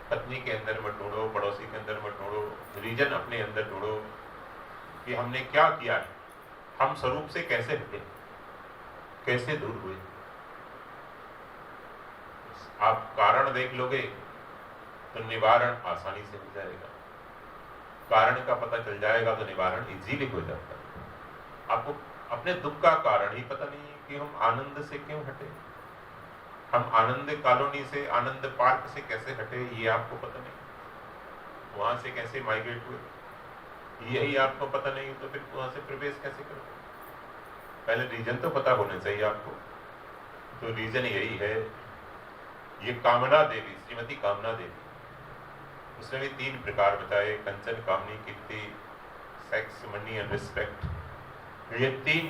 पत्नी के अंदर मत ढूंढो, पड़ोसी के अंदर मत ढूंढो, रीजन अपने अंदर ढूंढो कि हमने क्या किया है, हम स्वरूप से कैसे हटे, कैसे दूर हुए। आप कारण देख लोगे तो निवारण आसानी से हो जाएगा, कारण का पता चल जाएगा तो निवारण इजीली हो जाता है। आपको अपने दुख का कारण ही पता नहीं है कि हम आनंद से क्यों हटे, हम आनंद कॉलोनी से, आनंद पार्क से कैसे हटे, ये आपको पता नहीं। वहां से कैसे माइग्रेट हुए, यही आपको पता नहीं, तो फिर वहां से प्रवेश कैसे करोगे। पहले रीजन तो पता होना चाहिए आपको। तो रीजन यही है, ये कामना देवी, श्रीमती कामना देवी, उसने भी 3 प्रकार बताए, कंचन, कामनी, कीर्ति, सेक्स, मनी एंड रिस्पेक्ट। ये 3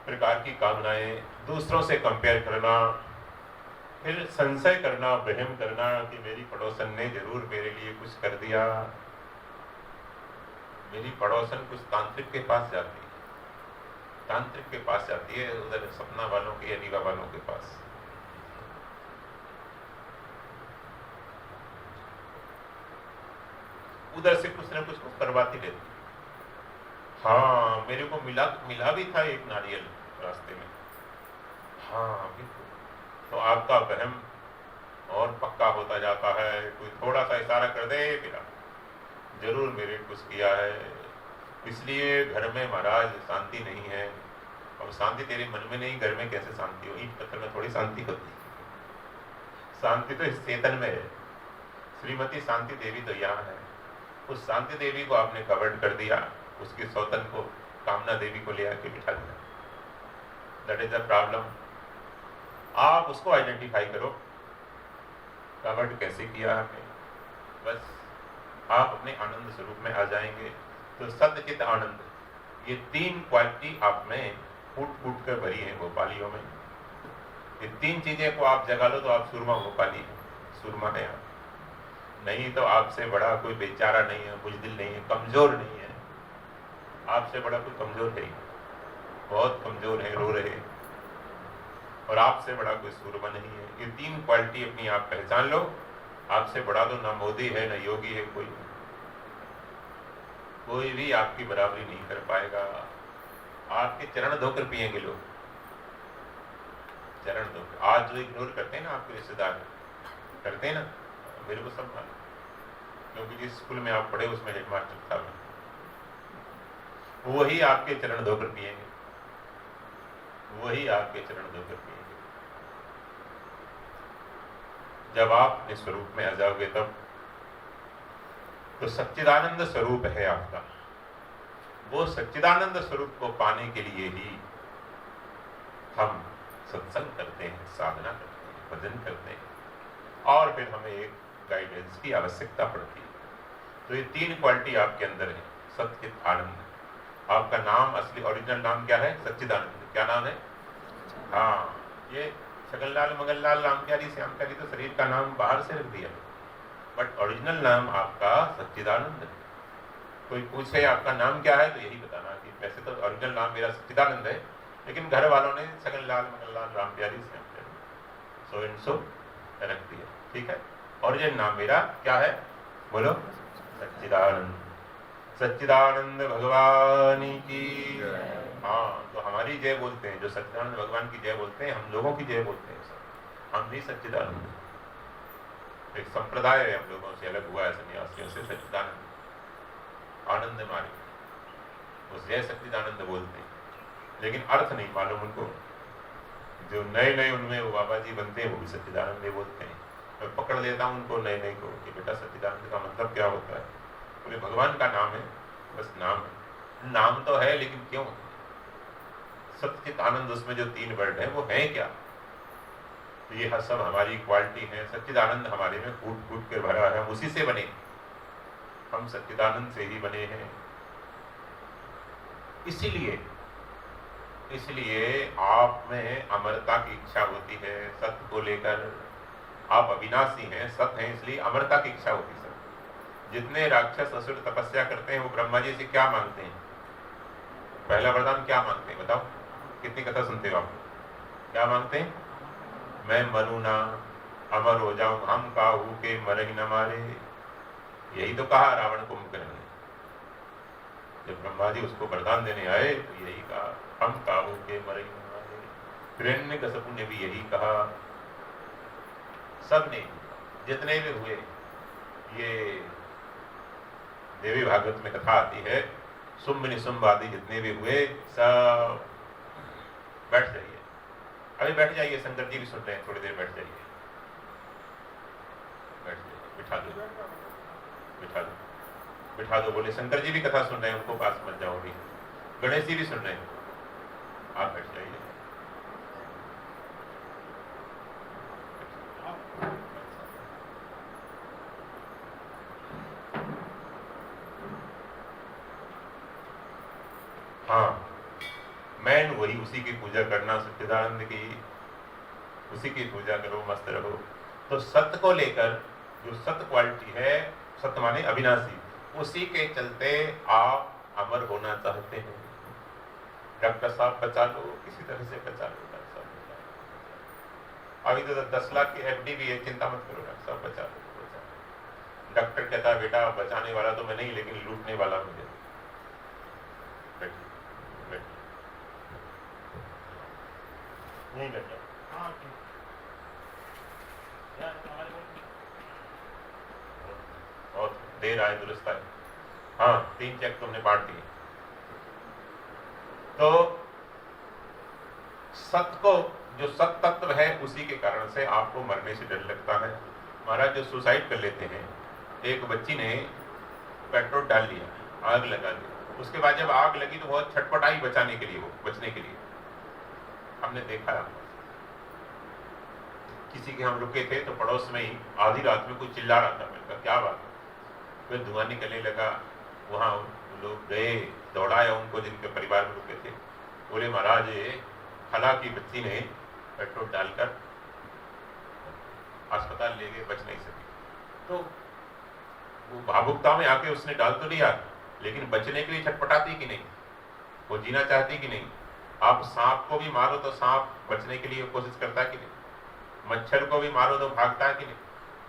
प्रकार की कामनाएं, दूसरों से कंपेयर करना, फिर संशय करना, वहम करना कि मेरी पड़ोसन ने जरूर मेरे लिए कुछ कर दिया, मेरी पड़ोसन कुछ तांत्रिक के पास जाती है, तांत्रिक के पास जाती है, उधर सपना वालों के या रीवा वालों के पास। उधर से कुछ न कुछ करवाती रहती। हाँ, मेरे को मिला भी था एक नारियल रास्ते में। हाँ बिल्कुल। तो आपका वहम और पक्का होता जाता है। कोई थोड़ा सा इशारा कर दे, मेरा जरूर मेरे कुछ किया है। इसलिए घर में महाराज शांति नहीं है। और शांति तेरे मन में नहीं, घर में कैसे शांति हो? ईंट पत्थर में थोड़ी शांति होती है। शांति तो इस चेतन में है। श्रीमती शांति देवी तो यहाँ है। उस शांति देवी को आपने कवर्ड कर दिया, उसकी सौतन को, कामना देवी को ले आके बिठा दिया। That is the problem. आप उसको आइडेंटिफाई करो, कवर्ड कैसे किया आपने, बस आप अपने आनंद स्वरूप में आ जाएंगे। तो सत्य चित आनंद, ये तीन क्वालिटी आप में फूट फूट कर भरी है गोपालियों में। ये तीन चीजें को आप जगा लो तो आप सूरमा गोपाली है, सूरमा है आप। नहीं तो आपसे बड़ा कोई बेचारा नहीं है, बुजदिल नहीं है, कमजोर नहीं है। आपसे बड़ा कोई कमजोर है, बहुत कमजोर है, रो रहे। और आपसे बड़ा कोई सूरमा नहीं है। ये तीन क्वालिटी अपनी आप पहचान लो। आपसे बड़ा तो ना मोदी है, ना योगी है, कोई भी आपकी बराबरी नहीं कर पाएगा। आपके चरण धोकर पिएंगे लोग, चरण धोकर। आज जो इग्नोर करते हैं ना आपके रिश्तेदार, करते हैं ना, मेरे को सब मालूम, क्योंकि जिस स्कूल में आप पढ़े उसमें हेडमास्टर था मैं। वही आपके चरण धोकर पिएंगे, वही आपके चरण धोकर पिएंगे। जब आप अपने स्वरूप में आ जाओगे तब तो सच्चिदानंद स्वरूप है आपका। वो सच्चिदानंद स्वरूप को पाने के लिए ही हम सत्संग करते हैं, साधना करते हैं, भजन करते हैं, और फिर हमें एक गाइडेंस की आवश्यकता पड़ती है। तो ये तीन क्वालिटी आपके अंदर है, सच्चित आनंद। आपका नाम, असली ओरिजिनल नाम क्या है? सच्चिदानंद। क्या नाम है? हाँ, ये छगनलाल, मंगललाल, रामप्यारी, श्यामप्यारी तो शरीर का नाम बाहर से रख दिया, बट ओरिजिनल नाम आपका सच्चिदानंद है। कोई पूछे आपका नाम क्या है तो यही बताना कि वैसे तो ओरिजिनल नाम मेरा सच्चिदानंद है, लेकिन घर वालों ने Chhaganlal, Mangallal, Rampyari, Shyampyari so and so रख दिया। ठीक है, ओरिजिनल नाम मेरा क्या है? बोलो, सच्चिदानंद। सच्चिदानंद भगवान की। हाँ, तो हमारी जय बोलते हैं, जो सच्चिदानंद भगवान की जय बोलते हैं, हम लोगों की जय बोलते हैं सब। हम भी सच्चिदानंद, एक संप्रदाय है हम लोगों से अलग हुआ है, सन्यासियों से। सच्चिदानंद आनंद मार्ग, उस जय सच्चिदानंद बोलते हैं, लेकिन अर्थ नहीं मालूम उनको। जो नए नए उनमें वो बाबा जी बनते हैं, वो भी सच्चिदानंद बोलते हैं। मैं पकड़ लेता हूँ उनको नए नए को कि बेटा सच्चिदानंद का मतलब क्या होता है? पूरे भगवान का नाम है, बस नाम है। नाम तो है, लेकिन क्यों? सच्चित आनंद, उसमें जो तीन वर्ड है वो है क्या? तो ये सब हमारी क्वालिटी है। सच्चिदानंद हमारे में फूट फूट के भरा है, हम उसी से बने, हम सच्चिदानंद से ही बने हैं। इसलिए आप में अमरता की इच्छा होती है, सत्य को लेकर। आप अविनाशी हैं, सत्य हैं, इसलिए अमरता की इच्छा होती है। जितने राक्षस असुर तपस्या करते हैं वो ब्रह्मा जी से क्या मांगते हैं? पहला वरदान क्या मांगते हैं बताओ? कितनी कथा सुनते हो आप? क्या मांगते हैं? मैं मरूं ना, अमर हो जाऊं, हम काहू के मरही न मारे। यही तो कहा रावण कुंभकर्ण ने। जब ब्रह्मा जी उसको वरदान देने आए तो यही कहा, हम काहू के मरही न मारे। हिरण्यकशिपु ने भी यही कहा। सब ने, जितने भी हुए, ये देवी भागवत में कथा आती है, शुंभ निशुंभ आदि जितने भी हुए सब। बैठ जाइए, अभी बैठ जाइए, शंकर जी भी सुन रहे हैं, थोड़ी देर बैठ जाइए, बैठ जाइए, बिठा दो, बिठा दो, बिठा दो। बोले शंकर जी भी कथा सुन रहे हैं, उनको पास मत जाओ। भी गणेश जी भी सुन रहे हैं, आप बैठ जाइए। हाँ, मैन वही, उसी की पूजा करना, सच्चिदानंद की, उसी की पूजा करो, मस्त रहो। तो सत्य को लेकर जो सत्य क्वालिटी है, सत्य माने अविनाशी, उसी के चलते आप अमर होना चाहते हैं। डॉक्टर साहब बचा लो, किसी तरह से बचा लो, डॉक्टर साहब बचा लो। अभी तो 10 लाख की एफडी भी है, चिंता मत करो, डॉक्टर साहब बचा लो, बचा लो। डॉक्टर कहता है बेटा बचाने वाला तो मैं नहीं, लेकिन लूटने वाला मुझे। नहीं बेटा, हाँ बहुत देर आए दुरुस्त आए। हाँ 3 चेक तुमने बांट दिए। तो सत्य को, जो सत्य तत्व है उसी के कारण से आपको मरने से डर लगता है। महाराज जो सुसाइड कर लेते हैं, एक बच्ची ने पेट्रोल डाल लिया, आग लगा दी, उसके बाद जब आग लगी तो बहुत छटपटाई बचाने के लिए, वो बचने के लिए। हमने देखा किसी के, हम रुके थे तो पड़ोस में ही आधी रात में कोई चिल्ला रहा था। मैंने कहा क्या बात है? फिर धुआं निकलने लगा। वहां लोग गए, दौड़ाया उनको जिनके परिवार में रुके थे। बोले महाराज खला की बच्ची ने पेट्रोल डालकर अस्पताल ले गए, बच नहीं सकी। तो वो भावुकता में आके उसने डाल तो लिया, लेकिन बचने के लिए छटपटाती कि नहीं, वो जीना चाहती कि नहीं। आप सांप को भी मारो तो सांप बचने के लिए कोशिश करता है कि नहीं, मच्छर को भी मारो तो भागता है कि नहीं,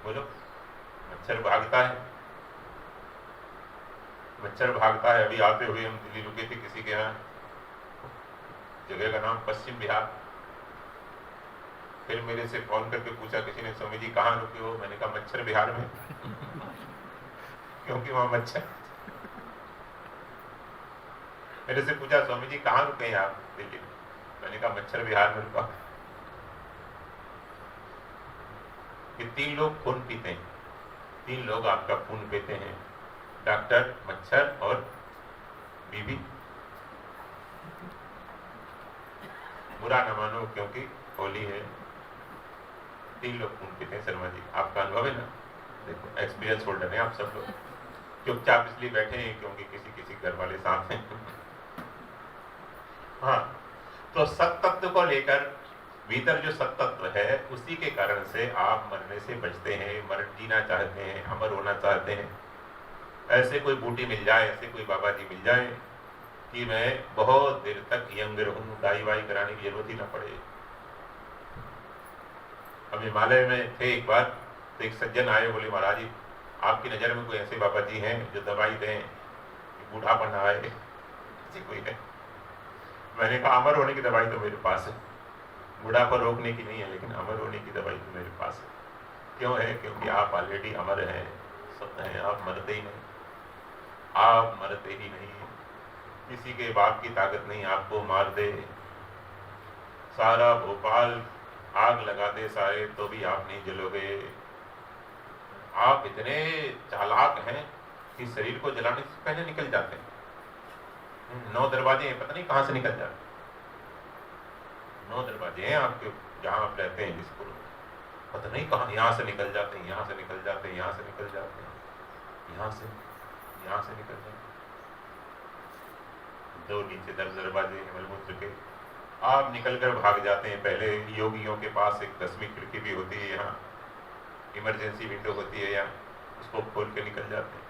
बोलो। मच्छर भागता है, मच्छर भागता है। अभी आते हुए हम दिल्ली रुके थे किसी के यहाँ, जगह का नाम पश्चिम बिहार। फिर मेरे से फोन करके पूछा किसी ने, स्वामी जी कहाँ रुके हो? मैंने कहा मच्छर बिहार में क्योंकि वहां मच्छर। मेरे से पूछा स्वामी जी कहाँ रुके हैं आप दिल्ली में? मैंने कहा मच्छर बिहार में रुका। ये 3 लोग खून पीते हैं, 3 लोग आपका खून पीते हैं, डॉक्टर, मच्छर और बीबी। बुरा न मानो क्योंकि होली है, 3 लोग खून पीते हैं। शर्मा जी आपका अनुभव है ना, देखो एक्सपीरियंस होल्डर है आप सब लोग। चुपचाप इसलिए बैठे हैं क्योंकि किसी किसी घर वाले साथ हैं। हाँ, तो सत्य तत्व को लेकर, भीतर जो सत्य तत्व है उसी के कारण से आप मरने से बचते हैं, जीना चाहते हैं, अमर होना चाहते हैं। ऐसे कोई बूटी मिल जाए, ऐसे कोई बाबा जी मिल जाए कि मैं बहुत देर तक यंग रहूं, दाई वाई कराने की जरूरत ही ना पड़े। हम हिमालय में थे एक बार, तो एक सज्जन आए, बोले महाराज जी आपकी नज़र में कोई ऐसे बाबा जी हैं जो दवाई दें, बूढ़ापन आए, ऐसी कोई है? मैंने कहा अमर होने की दवाई तो मेरे पास है, बुढ़ापा रोकने की नहीं है, लेकिन अमर होने की दवाई तो मेरे पास है। क्यों है? क्योंकि आप ऑलरेडी अमर हैं, सत्य हैं, आप मरते ही नहीं, आप मरते ही नहीं। किसी के बाप की ताकत नहीं आपको मार दे, सारा भोपाल आग लगा दे सारे, तो भी आप नहीं जलोगे। आप इतने चालाक हैं कि शरीर को जलाने से पहले निकल जाते हैं। 9 दरवाजे हैं, पता नहीं कहां से निकल जाते। 9 दरवाजे हैं आपके, जहां आप रहते हैं, जिसको पता नहीं कहां, यहां से निकल जाते हैं, यहां से निकल जाते हैं, यहां से निकल जाते हैं, यहां से निकल जाते हैं। 2 नीचे 10 दरवाजे मलमूत्र के, आप निकलकर भाग जाते हैं। पहले योगियों के पास एक 10वीं खिड़की भी होती है, यहाँ इमरजेंसी विंडो होती है, यहाँ उसको खोल के निकल जाते हैं।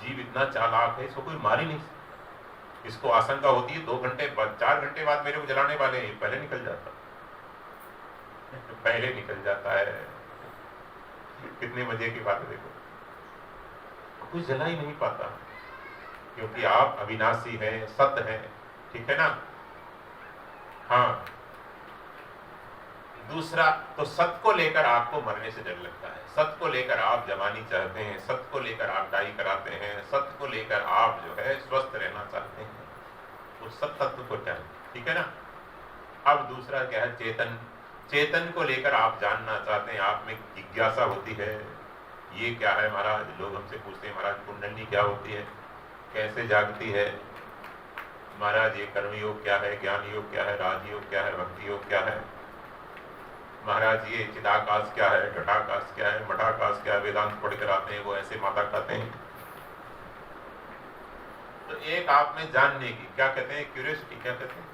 जीव इतना चालाक है, इसको कोई मार ही नहीं सकता। इसको आशंका होती है 2 घंटे बाद, 4 घंटे बाद मेरे को जलाने वाले हैं, पहले निकल जाता, तो पहले निकल जाता है। कितने मजे की बात है, देखो कुछ जला ही नहीं पाता, क्योंकि आप अविनाशी हैं, सत्य हैं, ठीक है ना। हाँ, दूसरा तो सत्य को लेकर आपको मरने से डर लगता है, सत्य को लेकर आप जवानी चाहते हैं, सत्य को लेकर आप डाई कराते हैं, सत्य को लेकर आप जो है स्वस्थ रहना चाहते हैं, उस सत्य तत्व को चाहिए, ठीक है ना। अब दूसरा क्या है? चेतन। चेतन को लेकर आप जानना चाहते हैं, आप में जिज्ञासा होती है, ये क्या है महाराज। लोग हमसे पूछते हैं महाराज कुंडली क्या होती है, कैसे जागती है महाराज, ये कर्मयोग क्या है, ज्ञान योग क्या है, राजयोग क्या है, भक्ति योग क्या है महाराज, ये चिदाकाश क्या है, घटाकाश क्या है, मठाकाश क्या है। वेदांत पढ़कर आते हैं वो ऐसे माता खाते हैं। तो एक आप में जानने की, क्या कहते हैं, क्यूरियोसिटी, क्या कहते हैं,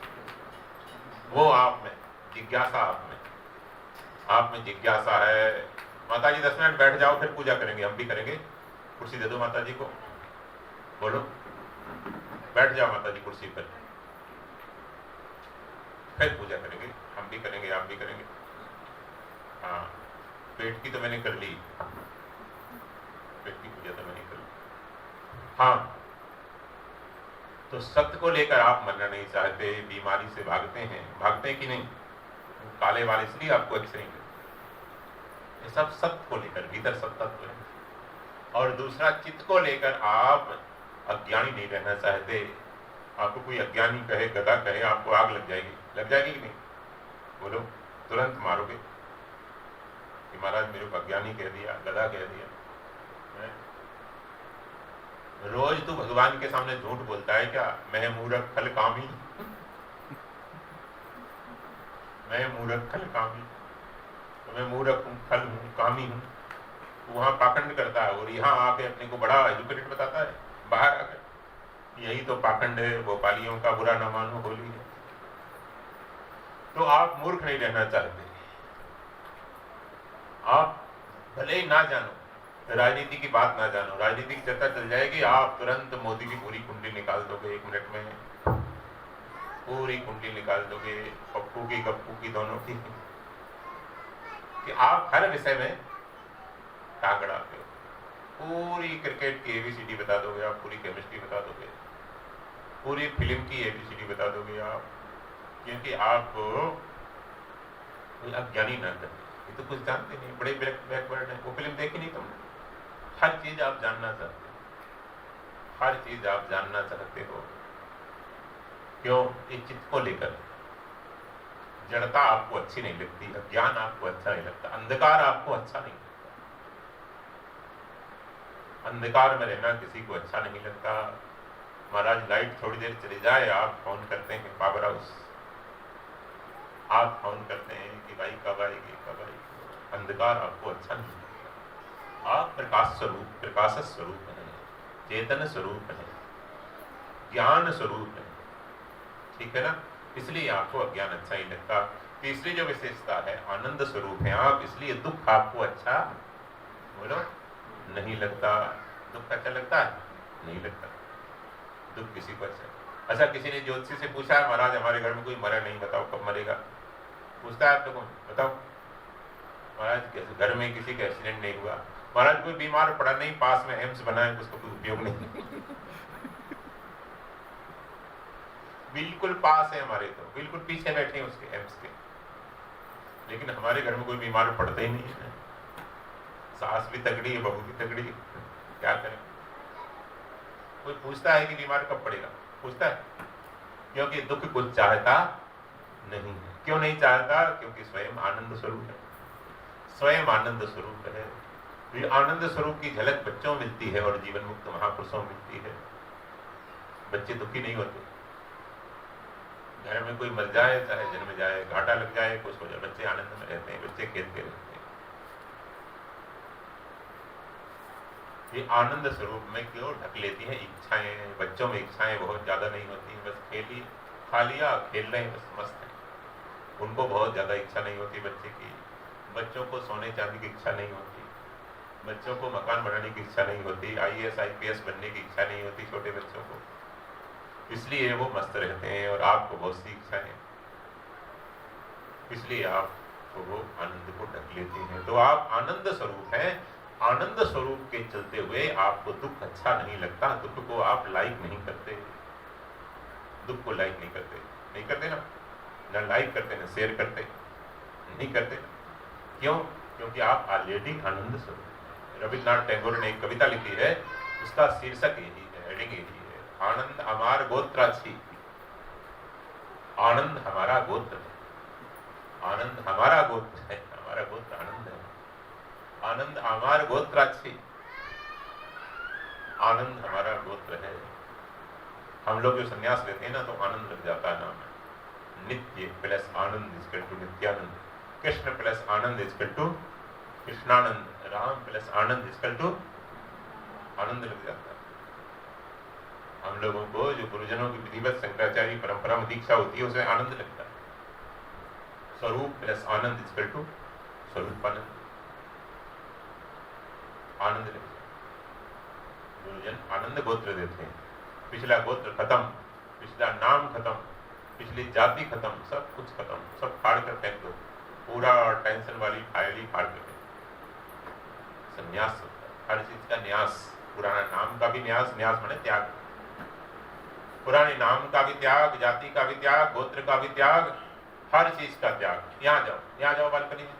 वो आप में जिज्ञासा, आप में जिज्ञासा है। माता जी 10 मिनट बैठ जाओ, फिर पूजा करेंगे, हम भी करेंगे, कुर्सी दे दो माता जी को, बोलो, बैठ जाओ माता जी कुर्सी पर, फिर पूजा करेंगे, हम भी करेंगे, आप भी करेंगे। हाँ, पेट की तो मैंने कर ली, पेट की पूजा तो मैंने कर ली। हाँ, तो सत्य को लेकर आप मरना नहीं चाहते, बीमारी से भागते हैं कि नहीं? काले वाले इसलिए आपको अच्छे नहीं लगते, ये सब सत्य को लेकर, भीतर सत्य है। और दूसरा, चित्त को लेकर आप अज्ञानी नहीं रहना चाहते। आपको कोई अज्ञानी कहे, गधा कहे, आपको आग लग जाएगी कि नहीं? बोलो, तुरंत मारोगे कि महाराज मेरे को अज्ञानी कह दिया, गधा कह दिया। रोज तू भगवान के सामने झूठ बोलता है क्या? मैं मूर्ख खल कामी, मैं मूर्ख खल कामी, तो मैं मूर्ख हूँ, खल हूँ, कामी हूँ। वहां पाखंड करता है और यहाँ आके अपने को बड़ा एजुकेटेड बताता है। बाहर आकर यही तो पाखंड है, भोपालियों का बुरा न मानो होली है। तो आप मूर्ख नहीं रहना चाहते। आप भले ही ना जानो, राजनीति की बात ना जानो, राजनीति की चर्चा चल जाएगी, आप तुरंत मोदी की पूरी कुंडली निकाल दोगे 1 मिनट में, पूरी कुंडली निकाल दोगे, पप्पू की गप्पू की दोनों की, कि आप हर विषय में टांग अड़ाते हो। पूरी क्रिकेट की एबीसीडी बता दोगे आप, पूरी केमिस्ट्री बता दोगे, पूरी फिल्म की एबीसीडी बता दोगे आप, क्योंकि आप अज्ञानी ना करते, ये तो कुछ जानते नहीं, बड़े बैकवर्ड है। वो फिल्म देखी नहीं तुमने? हर चीज आप जानना चाहते हो, हर चीज आप जानना चाहते हो। क्यों? इस चित्त को लेकर। जड़ता आपको अच्छी नहीं लगती, अज्ञान आपको अच्छा नहीं लगता, अंधकार आपको अच्छा नहीं लगता, अंधकार में रहना किसी को अच्छा नहीं लगता। महाराज लाइट थोड़ी देर चली जाए, आप फोन करते हैं पावर हाउस, आप फोन करते हैं कि भाई कब आएगी, कब आएगी। अंधकार आपको अच्छा नहीं लगता। आप प्रकाश स्वरूप, प्रकाश स्वरूप है, चेतन स्वरूप है, ज्ञान स्वरूप है, ठीक है ना? इसलिए आपको अज्ञान अच्छा ही लगता। तीसरी जो विशेषता है, आनंद स्वरूप है आप, इसलिए दुख आपको अच्छा, बोलो, नहीं लगता। दुख अच्छा लगता है? नहीं लगता। दुख किसी को अच्छा किसी ने ज्योतिषी से पूछा, महाराज हमारे घर में कोई मरा नहीं, बताओ कब मरेगा? पूछता है आप लोगों, बताओ महाराज घर में किसी का एक्सीडेंट नहीं हुआ, महाराज कोई बीमार पड़ा नहीं, पास में एम्स बना है, उसको कोई उपयोग नहीं। बिल्कुल पास है हमारे, तो बिल्कुल पीछे बैठे हैं उसके, एम्स के, लेकिन हमारे घर में कोई बीमार पड़ता ही नहीं है। सास भी तगड़ी है, बहू भी तगड़ी है, क्या करें? कोई पूछता है कि बीमार कब पड़ेगा? पूछता है? क्योंकि दुख कुछ चाहता नहीं है। क्यों नहीं चाहता? क्योंकि स्वयं आनंद स्वरूप है, स्वयं आनंद स्वरूप है। ये आनंद स्वरूप की झलक बच्चों में मिलती है और जीवन मुक्त महापुरुषों में मिलती है। बच्चे दुखी नहीं होते। घर में कोई मर जाए, चाहे जन्म जाए, घाटा लग जाए, कुछ हो जाए, बच्चे आनंद में रहते हैं, बच्चे खेलते रहते हैं। ये आनंद स्वरूप में क्यों ढक लेती है इच्छाएं? बच्चों में इच्छाएं बहुत ज्यादा नहीं होती, बस खा लिया, खेल रहे हैं, बस मस्त है। उनको बहुत ज्यादा इच्छा नहीं होती बच्चे की। बच्चों को सोने चांदी की इच्छा नहीं होती, बच्चों को मकान बनाने की इच्छा नहीं होती, IAS IPS बनने की इच्छा नहीं होती छोटे बच्चों को, इसलिए वो मस्त रहते हैं। और आपको बहुत सी इच्छा है, इसलिए आपको वो आनंद को ढक लेते हैं। तो आप आनंद स्वरूप हैं। आनंद स्वरूप के चलते हुए आपको दुख अच्छा नहीं लगता, दुख को आप लाइक नहीं करते, दुख को लाइक नहीं करते ना लाइक करते, ना शेयर करते, नहीं करते। क्यों? क्योंकि आप ऑलरेडी आनंद स्वरूप। रविन्द्रनाथ टैगोर ने एक कविता लिखी है, उसका शीर्षक यही है, हेडिंग यही है, आनंद हमार गोत्राची। आनंद हमारा गोत्र है, आनंद हमारा गोत्र है, हमारा गोत्र आनंद है। आनंद हमार गोत्राची, आनंद हमारा गोत्र है। हम लोग जो संन्यास लेते हैं ना, तो आनंद लग जाता है नाम में। Nitya plus Anand equal to Nityanand, Krishna plus Anand equal to Krishnanand, Ram plus Anand equal to आनंद लग जाता है। हम लोगों को जो गुरुजनों की विधिवत शंकराचार्य परंपरा में दीक्षा होती है, उसे आनंद लगता है। Swaroop plus Anand equal to Swaroopanand, आनंद लगता है। गुरुजन आनंद गोत्र देते हैं। पिछला गोत्र खत्म, पिछला नाम खत्म, पिछली जाति खत्म, सब कुछ खत्म, सब फाड़ कर फेंक दो, पूरा टेंशन वाली फाइल ही फाड़ कर फेंक। संन्यास, हर चीज का न्यास, पुराना नाम का भी न्यास, न्यास माने त्याग, पुराने नाम का भी त्याग, जाति का भी त्याग, गोत्र का भी त्याग, हर चीज का त्याग। यहाँ जाओ बालकनी में,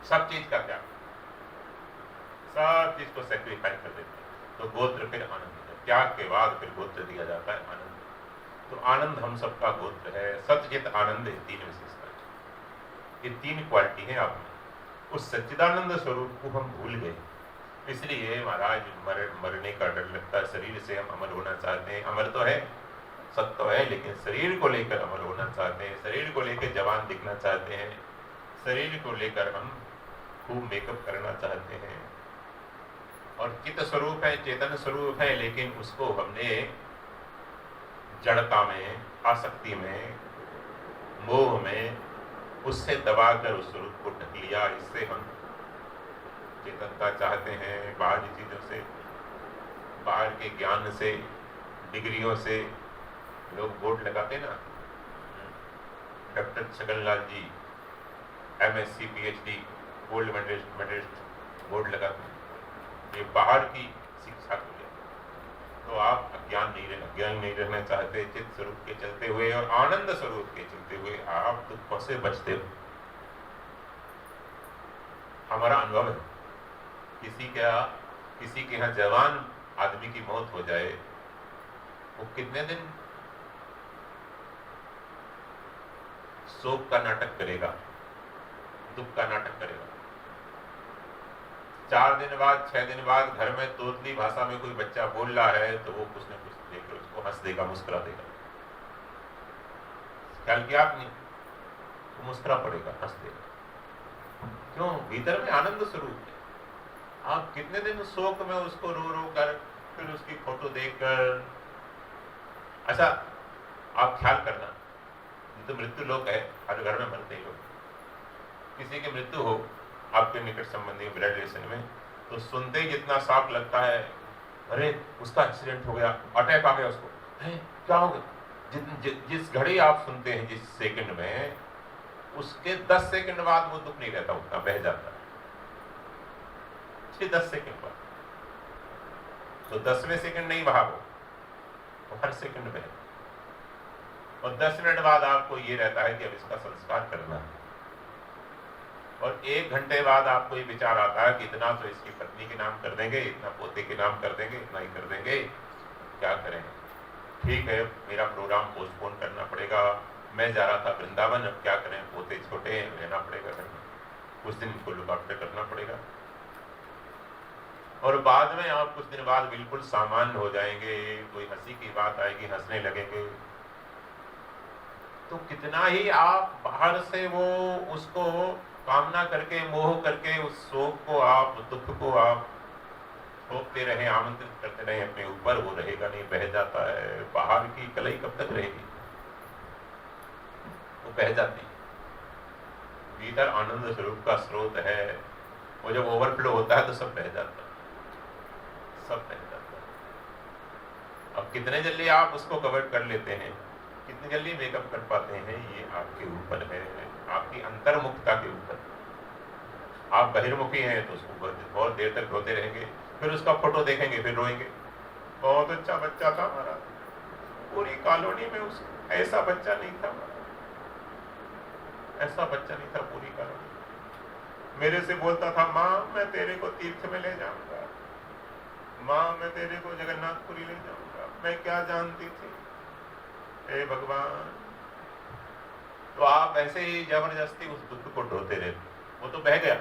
सब चीज का त्याग, सब चीज को सेक्रीफाइस कर देते हैं। तो गोत्र फिर आनंद, त्याग के बाद फिर गोत्र दिया जाता है आनंद। तो आनंद हम सबका गोत्र है। सत्यचित आनंद, ये तीन विशेषता, ये तीन क्वालिटी है आप में। उस सच्चिदानंद स्वरूप को हम भूल गए, इसलिए महाराज मरने का डर लगता है। शरीर से हम अमर होना चाहते हैं, अमर तो है, सत्य तो है, लेकिन शरीर को लेकर अमर होना चाहते हैं, शरीर को लेकर जवान दिखना चाहते हैं, शरीर को लेकर हम खूब मेकअप करना चाहते हैं। और चित्त स्वरूप है, चेतन स्वरूप है, लेकिन उसको हमने जड़ता में, आसक्ति में, मोह में, उससे दबाकर उस स्वरूप को ढक लिया। इससे हम चेतनता चाहते हैं, बाहर की चीजों से, बाहर के ज्ञान से, डिग्रियों से। लोग बोर्ड लगाते ना, doctor Chhaganlal ji MSc PhD gold medalist board लगाते हैं, ये बाहर की शिक्षा को ले। तो आप अज्ञान नहीं रहना चाहते, चित्त स्वरूप के चलते हुए और आनंद स्वरूप के चलते हुए आप दुखों से बचते हो। हमारा अनुभव है, किसी के यहाँ जवान आदमी की मौत हो जाए, वो कितने दिन शोक का नाटक करेगा, दुख का नाटक करेगा। 4 दिन बाद, 6 दिन बाद घर में तोतली भाषा में कोई बच्चा बोल रहा है तो वो कुछ न कुछ देकर उसको हंस देगा, मुस्कुरा देगा। ख्याल किया आपने? वो मुस्कुरा पड़ेगा, हंस देगा। क्यों? भीतर में आनंद स्वरूप है। आप कितने दिन शोक में उसको रो रो कर, फिर उसकी फोटो देखकर। अच्छा, आप ख्याल करना, तो मृत्यु लोक है, हर घर में मरते ही लोग। किसी की मृत्यु हो आपके निकट संबंधी ब्लड रिलेशन में, तो सुनते ही जितना शॉक लगता है, अरे उसका एक्सीडेंट हो गया, अटैक आ गया उसको, क्या हो गया। जिस घड़ी आप सुनते हैं, जिस सेकंड में, उसके 10 सेकंड बाद वो दुख नहीं रहता, उतना बह जाता है। 10 सेकंड बाद, तो 10वें सेकंड नहीं बहा वो हर सेकंड बहे। और 10 मिनट बाद आपको ये रहता है कि अब इसका संस्कार करना है। और 1 घंटे बाद आपको ये विचार आता है कि इतना तो इसकी पत्नी के नाम कर देंगे, इतना पोते के नाम कर देंगे, इतना ही कर देंगे, क्या करें। ठीक है, मेरा प्रोग्राम पोस्टपोन करना पड़ेगा, मैं जा रहा था वृंदावन, अब क्या करें, पोते छोटे हैं, रहना पड़ेगा घर में, कुछ दिन इनको लुक आफ्टर करना पड़ेगा। और बाद में आप कुछ दिन बाद बिल्कुल सामान्य हो जाएंगे, कोई हंसी की बात आएगी, हंसने लगेंगे। तो कितना ही आप बाहर से वो उसको कामना करके, मोह करके, उस शोक को आप, दुख को आप थोपते रहे, आमंत्रित करते रहे अपने ऊपर, वो रहेगा नहीं, बह जाता है। बाहर की कलई कब तक रहेगी, वो बह जाती। भीतर आनंद स्वरूप का स्रोत है, वो जब ओवरफ्लो होता है तो सब बह जाता है, सब बह जाता है। अब कितने जल्दी आप उसको कवर कर लेते हैं, कितनी जल्दी मेकअप कर पाते हैं, ये आपके ऊपर है, आपकी अंतर्मुखता के ऊपर। आप बहिर्मुखी हैं तो उसको बहुत देर तक रोते रहेंगे, फिर उसका फोटो देखेंगे, फिर रोएंगे, बहुत अच्छा बच्चा था हमारा, पूरी कॉलोनी में उस ऐसा बच्चा नहीं था, ऐसा बच्चा नहीं था पूरी कॉलोनी। मेरे से बोलता था, माँ मैं तेरे को तीर्थ में ले जाऊंगा, माँ मैं तेरे को जगन्नाथपुरी ले जाऊंगा। मैं क्या जानती थी, हे भगवान। तो आप ऐसे ही जबरदस्ती उस दुख को ढोते रहे, वो तो बह गया,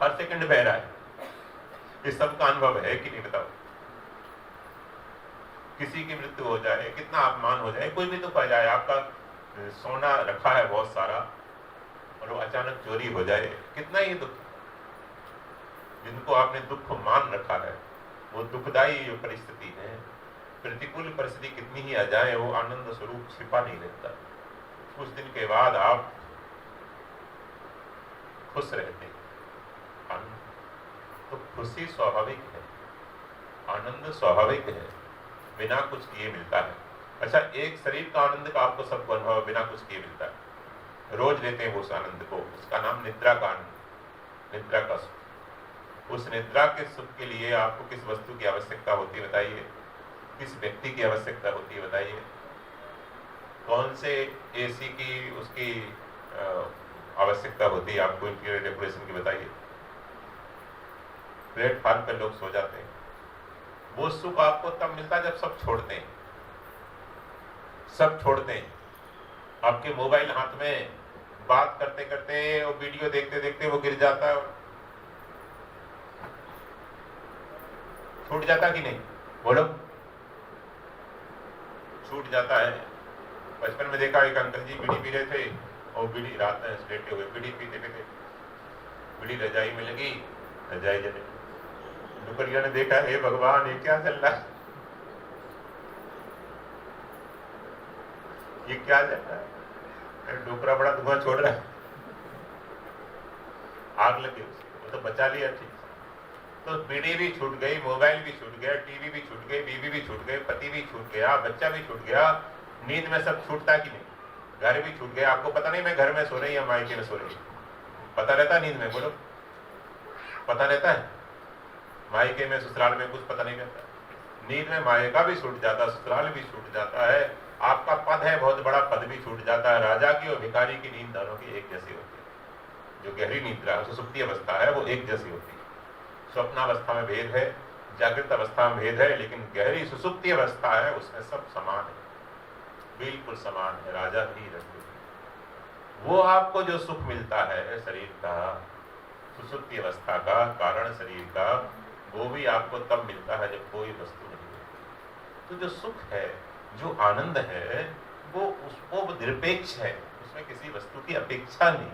हर सेकंड बह रहा है। इस सब का अनुभव है कि नहीं बताओ। किसी की मृत्यु हो जाए, कितना अपमान हो जाए, कोई भी दुख आ जाए, आपका सोना रखा है बहुत सारा और वो अचानक चोरी हो जाए, कितना ही दुख। जिनको आपने दुख मान रखा है, वो दुखदायी जो परिस्थिति है, प्रतिकूल परिस्थिति कितनी ही आ जाए, वो आनंद स्वरूप छिपा नहीं रहता। कुछ दिन के बाद आप खुश रहते हैं, आनंद। तो खुशी स्वाभाविक है, आनंद स्वाभाविक है, बिना कुछ किए मिलता है। अच्छा, एक शरीर का आनंद का आपको सबको अनुभव बिना कुछ किए मिलता है, रोज लेते हैं उस आनंद को, उसका नाम निद्रा का आनंद, निद्रा का सुख। उस निद्रा के सुख के लिए आपको किस वस्तु की आवश्यकता होती है बताइए, किस व्यक्ति की आवश्यकता होती है बताइए, कौन से एसी की उसकी आवश्यकता होती है आपको, इंटीरियर डेकोरेशन की बताइए। प्लेटफार्म पर लोग सो जाते हैं, वो सुख आपको तब मिलता है जब सब छोड़ते हैं, सब छोड़ते हैं। आपके मोबाइल हाथ में, बात करते करते और वीडियो देखते देखते वो गिर जाता है, छूट जाता कि नहीं, बोलो, छूट जाता है। बचपन में देखा एक अंकल जी बीड़ी पी रहे थे और बीड़ी रात में लेटे हुए बीड़ी पीते पीते बीड़ी रजाई में लगी, रजाई जले। दुपहरिया ने देखा, हे भगवान ये क्या चल रहा है, ये क्या चल रहा है, डोकरा बड़ा धुआं छोड़ रहा है, आग लगी उसको, वो तो बचा लिया ठीक। तो बीड़ी भी छूट गई, मोबाइल भी छूट गया, टीवी भी छूट गई, बीवी भी छूट गई, पति भी छूट गया, बच्चा भी छूट गया, नींद में सब छूटता कि नहीं, घर भी छूट गया। आपको पता नहीं मैं घर में सो रही या मायके में सो रही, पता रहता है नींद में, बोलो पता रहता है, मायके में ससुराल में कुछ पता नहीं रहता। नींद में मायका भी छूट जाता, ससुराल भी छूट जाता है, आपका पद है बहुत बड़ा, पद भी छूट जाता है। राजा की और भिखारी की नींद दोनों की एक जैसी होती है। जो गहरी निद्रा सुसुप्ति अवस्था है वो एक जैसी होती है। स्वप्नावस्था में भेद है, जागृत अवस्था में भेद है, लेकिन गहरी सुसुप्ति अवस्था है उसमें सब समान है, बिल्कुल समान है, राजा ही रंग। वो आपको जो सुख मिलता है शरीर का, सुसुप्ति अवस्था का, कारण शरीर का, वो भी आपको तब मिलता है जब कोई वस्तु नहीं है। तो जो सुख है, जो आनंद है, वो निरपेक्ष है, उसमें किसी वस्तु की अपेक्षा नहीं,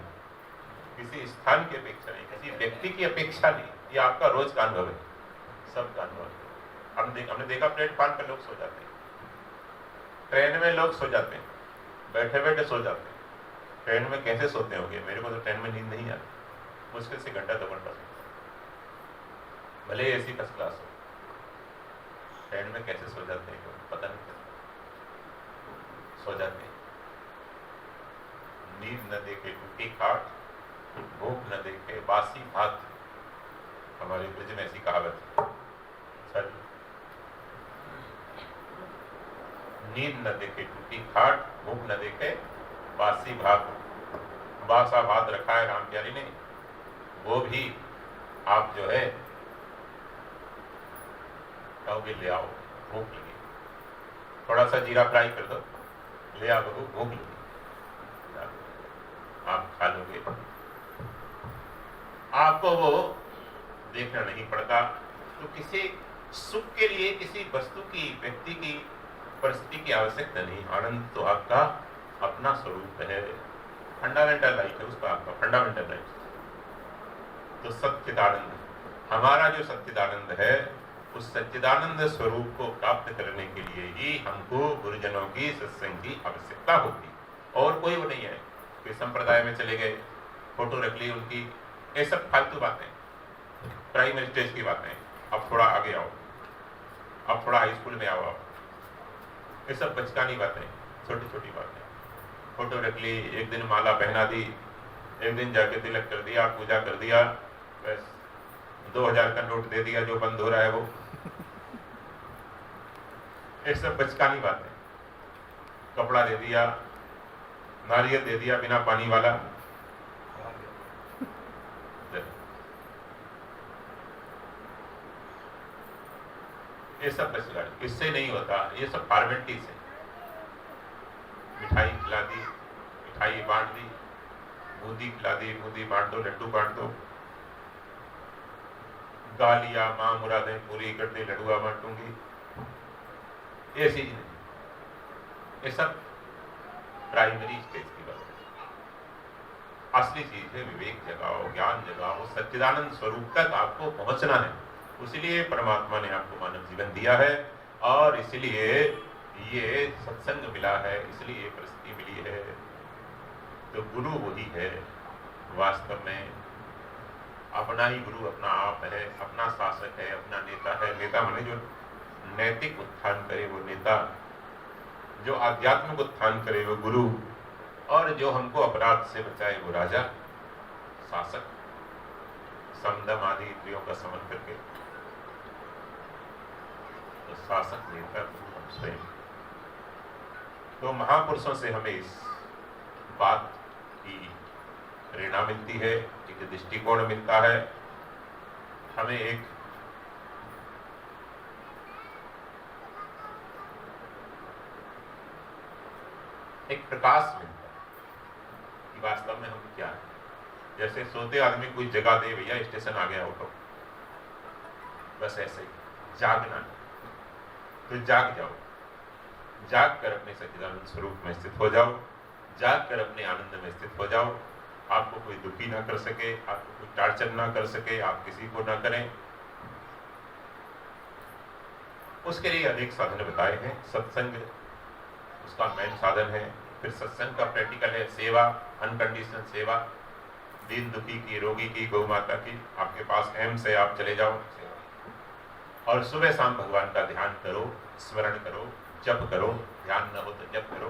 किसी स्थान की अपेक्षा नहीं, किसी व्यक्ति की अपेक्षा नहीं। ये आपका रोज का अनुभव है, सबका अनुभव है। हमने देखा प्लेटफार्म पे लोग सो जाते हैं, ट्रेन में लोग सो जाते हैं, बैठे बैठे सो जाते हैं। ट्रेन में कैसे सोते होंगे, मेरे को तो ट्रेन में नींद नहीं आती, मुश्किल से घंटा 2 घंटा, भले एसी फर्स्ट क्लास हो, ट्रेन में कैसे सो जाते हैं पता नहीं, सो जाते हैं। नींद न देखे टूटी खाट, भूख न देखे बासी भात, हमारे ब्रज में ऐसी कहावत है। नींद न देखे टूटी खाट, भूख न देखे बासी भात। बासा भात रखा है राम प्यारी ने, वो भी आप जो है कहोगे ले आओ, भूख लगी, थोड़ा सा जीरा फ्राई कर दो, ले आओ बहू भूख लगी, आप खा लोगे। आपको वो देखना नहीं पड़ता। तो किसी सुख के लिए किसी वस्तु की, व्यक्ति की, परिस्थिति की आवश्यकता नहीं। आनंद तो आपका अपना स्वरूप है, फंडामेंटल लाइफ है, उसका आपका फंडामेंटल लाइफ। तो सच्चिदानंद, हमारा जो सच्चिदानंद है, उस सच्चिदानंद स्वरूप को प्राप्त करने के लिए ही हमको गुरुजनों की, सत्संग की आवश्यकता होती, और कोई वो नहीं है। कोई संप्रदाय में चले गए, फोटो रख ली उनकी, ये सब फालतू बातें, प्राइमरी स्टेज की बातें। अब थोड़ा आगे आओ, अब थोड़ा हाई स्कूल में आओ, ये सब बचकानी बातें, छोटी छोटी बातें। फोटो रख ली, एक दिन माला पहना दी, एक दिन जाके तिलक कर दिया, पूजा कर दिया, बस 2000 का नोट दे दिया जो बंद हो रहा है वो। ये सब बचकानी बातें। कपड़ा दे दिया, नारियल दे दिया बिना पानी वाला, ये सब बचकानी, इससे नहीं होता। ये सब फॉर्मेलिटीज है। मिठाई खिला दी, मिठाई बांट दी, बूंदी खिला दी, बूंदी बांट दो, लड्डू बांट दो, गा लिया, माँ मुरादें पूरी कर दी, लडुआ बांटूंगी, ये चीज नहीं। ये सब प्राइमरी स्टेज की बात है। असली चीज है विवेक जगाओ, ज्ञान जगाओ, सच्चिदानंद स्वरूप तक आपको पहुंचना है। इसलिए परमात्मा ने आपको मानव जीवन दिया है, और इसलिए ये सत्संग मिला है, इसलिए ये परिस्थिति मिली है। तो गुरु वही है वास्तव में। अपना ही गुरु अपना आप है, अपना शासक है, अपना नेता है। नेता माने जो नैतिक उत्थान करे वो नेता, जो आध्यात्मिक उत्थान करे वो गुरु, और जो हमको अपराध से बचाए वो राजा शासक। समदम आदि इंद्रियों का समन करके तो शासक नेता गुरु हम स्वयं। तो महापुरुषों से हमें इस बात की प्रेरणा मिलती है, एक दृष्टिकोण मिलता है, हमें एक प्रकाश मिलता है कि वास्तव में हम क्या है। जैसे सोते आदमी कोई जगह दे, भैया स्टेशन आ गया उठो, बस ऐसे ही जागना, तो जाग जाओ, जाग कर अपने सच्चिदानंद स्वरूप में स्थित हो जाओ, जाग कर अपने आनंद में स्थित हो जाओ। आपको कोई दुखी ना कर सके, आपको कोई टार्चर ना कर सके, आप किसी को ना करें। उसके लिए अनेक साधन बताए हैं। सत्संग उसका मेन साधन है। फिर सत्संग का प्रैक्टिकल है सेवा, अनकंडीशनल सेवा, दीन दुखी की, रोगी की, गौ माता की। आपके पास एम्स है, आप चले जाओ सेवा। और सुबह शाम भगवान का ध्यान करो, स्मरण करो, जप करो, ध्यान न हो तो जप करो।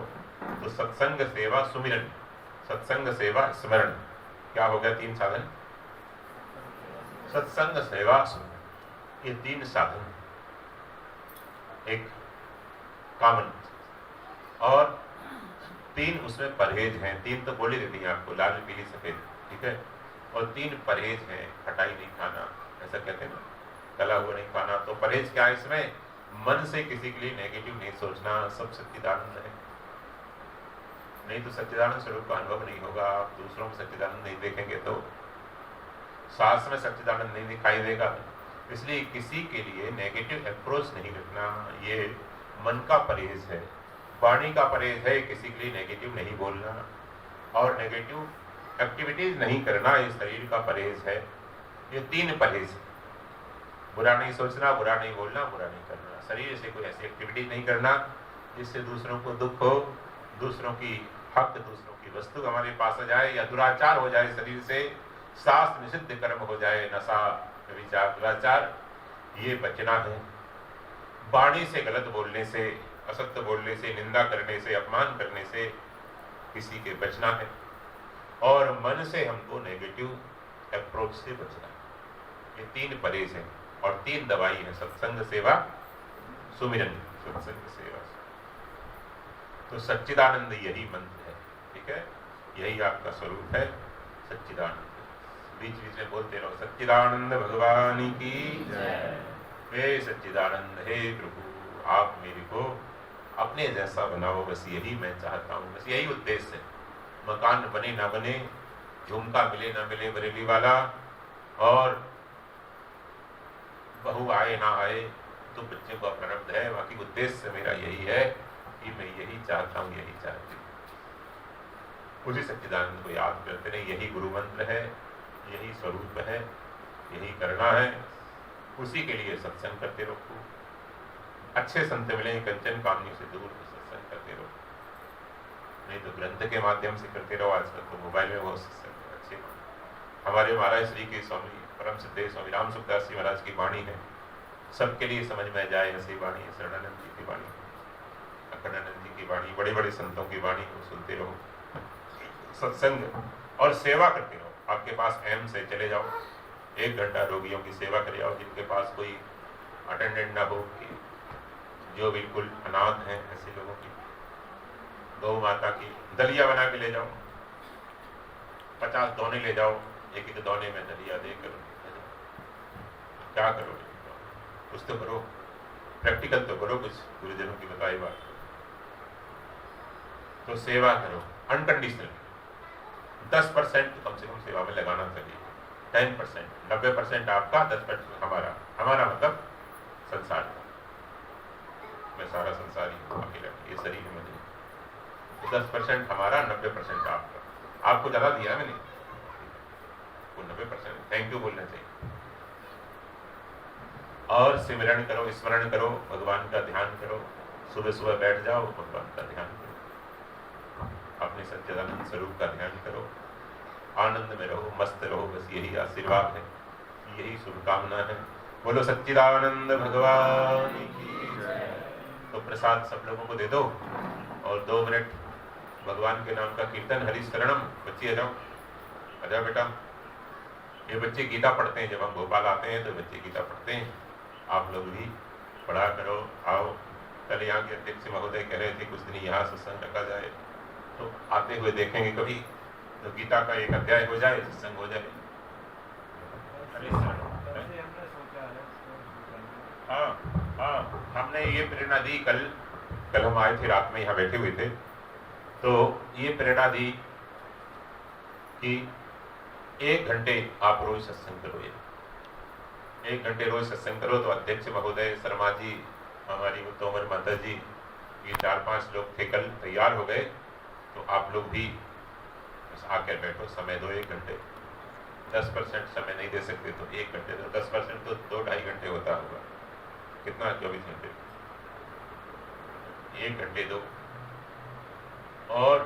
तो सत्संग, सेवा, सुमिरन, सत्संग, सेवा, स्मरण, क्या हो गया? 3 साधन। सत्संग, सेवा, सुमिरन, ये 3 साधन एक कॉमन, और 3 उसमें परहेज हैं। 3 तो बोली देती है आपको, लाल, पीली, सफेद, ठीक है। और 3 परहेज हैं। खटाई नहीं खाना, ऐसा कहते हैं ना, तला हुआ नहीं खाना। तो परहेज क्या है इसमें? मन से किसी के लिए नेगेटिव नहीं सोचना। सब सच्चिदानंद है, नहीं तो सच्चिदानंद स्वरूप का अनुभव नहीं होगा। आप दूसरों में सच्चिदानंद नहीं देखेंगे तो सांस में सच्चिदानंद नहीं दिखाई देगा। इसलिए किसी के लिए नेगेटिव अप्रोच नहीं रखना, ये मन का परहेज है। वाणी का परहेज है, किसी के लिए नेगेटिव नहीं बोलना, और नेगेटिव एक्टिविटीज नहीं करना, ये शरीर का परहेज है। ये 3 परहेज है। बुरा नहीं सोचना, बुरा नहीं बोलना, बुरा नहीं करना। शरीर से कोई ऐसी एक्टिविटी नहीं करना जिससे दूसरों को दुख हो, दूसरों की हक, दूसरों की वस्तु हमारे पास आ जाए, या दुराचार हो जाए शरीर से, शास्त्र निषिद्ध कर्म हो जाए, नशा, विचार, दुराचार, ये बचना है। वाणी से गलत बोलने से, असत्य बोलने से, निंदा करने से, अपमान करने से किसी के बचना है। और मन से हमको नेगेटिव अप्रोच से बचना है। ये 3 परहेज हैं और 3 दवाई है। सत्संग, सेवा, सुमिरन। सत्संग, सेवा, तो सच्चिदानंद यही मंत्र है, ठीक है। यही आपका स्वरूप है, सच्चिदानंद। बीच बीच में बोलते रहो, सच्चिदानंद भगवान की जय। हे सच्चिदानंद, हे प्रभु, आप मेरे को अपने जैसा बनाओ, बस यही मैं चाहता हूँ, बस यही उद्देश्य है। मकान बने ना बने, झुमका मिले ना मिले बरेली वाला, और बहू आए ना आए तो बच्चे का प्रारब्ध है, बाकी उद्देश्य मेरा यही है कि मैं यही चाहता हूँ, यही चाहती हूँ। उसी सच्चिदानंद को याद करते रहे। यही गुरु मंत्र है, यही स्वरूप है, यही करना है। उसी के लिए सत्संग करते रहो। अच्छे संत मिले, कंचन कामनी से दूर सत्संग करते रहो, नहीं तो ग्रंथ के माध्यम से करते रहो। आजकल तो मोबाइल में बहुत सत्संग अच्छे। हमारे महाराज श्री के स्वामी परम सिद्धे स्वामी राम सुखदास जी महाराज की वाणी है, सबके लिए समझ में जाए ऐसी वाणी है। शरणानंद जी की वाणी, अखंडानंद जी की वाणी, बड़े बड़े संतों की वाणी को सुनते रहो, सत्संग और सेवा करते रहो। आपके पास एम्स है, चले जाओ, 1 घंटा रोगियों की सेवा करे आओ, जिनके पास कोई अटेंडेंट ना हो, जो बिल्कुल अनाथ हैं, ऐसे लोगों की। गौ माता की दलिया बना के ले जाओ, 50 दोने ले जाओ, एक एक दोने में दलिया देकर क्या करो, कुछ तो करो, प्रैक्टिकल तो करो, कुछ गुरुजनों की बताई बात। तो सेवा करो अनकंडीशनल। 10% कम से कम सेवा में लगाना चाहिए। 10%, 90% आपका, 10% हमारा। हमारा मतलब संसार का, मैं सारा संसार ही हूँ, अकेला, ये शरीर में नहीं। 10% हमारा, 90% आपका। आपको ज्यादा दिया है मैंने, वो 90%। थैंक यू बोलना चाहिए। और सिमरण करो, स्मरण करो, भगवान का ध्यान करो। सुबह सुबह बैठ जाओ, भगवान का ध्यान करो, अपने सच्चिदानंद स्वरूप का ध्यान करो। आनंद में रहो, मस्त रहो, बस यही आशीर्वाद है, यही शुभकामना है। बोलो सच्चिदानंद भगवान की जय। तो प्रसाद सब लोगों को दे दो और 2 मिनट भगवान के नाम का कीर्तन, हरि शरणम। बच्चे आ जाओ, आ जाओ बेटा। ये बच्चे गीता पढ़ते हैं, जब हम भोपाल आते हैं तो बच्चे गीता पढ़ते हैं, आप लोग भी पढ़ा करो, आओ। कल यहाँ के अध्यक्ष महोदय कह रहे थे कुछ दिन यहाँ सत्संग रखा जाए, तो आते हुए देखेंगे कभी, तो गीता का एक अध्याय हो जाए, सत्संग हो जाए। हाँ हाँ, हमने ये प्रेरणा दी, कल हम आए थे, रात में यहाँ बैठे हुए थे, तो ये प्रेरणा दी कि 1 घंटे आप रोज सत्संग करो। ये 1 घंटे रोज सत्संग करो। तो अध्यक्ष महोदय, शर्मा जी, हमारी तोमर माता जी, ये 4-5 लोग थे, कल तैयार हो गए। तो आप लोग भी बस आकर बैठो, समय दो 1 घंटे। 10% समय नहीं दे सकते तो 1 घंटे दो, 10% तो 2-2.5 घंटे होता होगा, कितना 24 घंटे, 1 घंटे दो। और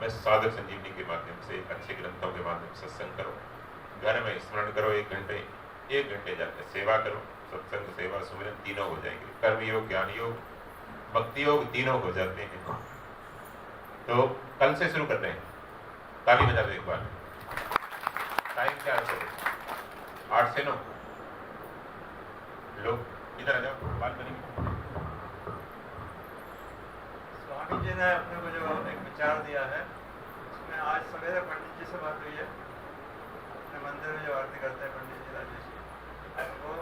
बस साधक संजीवनी के माध्यम से, अच्छे ग्रंथों के माध्यम से सत्संग करो, घर में स्मरण करो 1 घंटे जाकर सेवा करो। सत्संग, सेवा, सुमिरन तीनों हो जाएंगे, कर्म योग, ज्ञान योग, भक्ति योग तीनों हो जाते हैं। तो कल से शुरू करते हैं, ताली बजा दो एक बार। टाइम क्या है? 8 से 9। लोग इधर आ जाओ, बात करेंगे। स्वामी जी ने अपने को जो एक विचार दिया है, उसमें आज सवेरे पंडित जी से बात हुई है, अपने मंदिर में जो आरती करते हैं पंडित जी राजेश जी, वो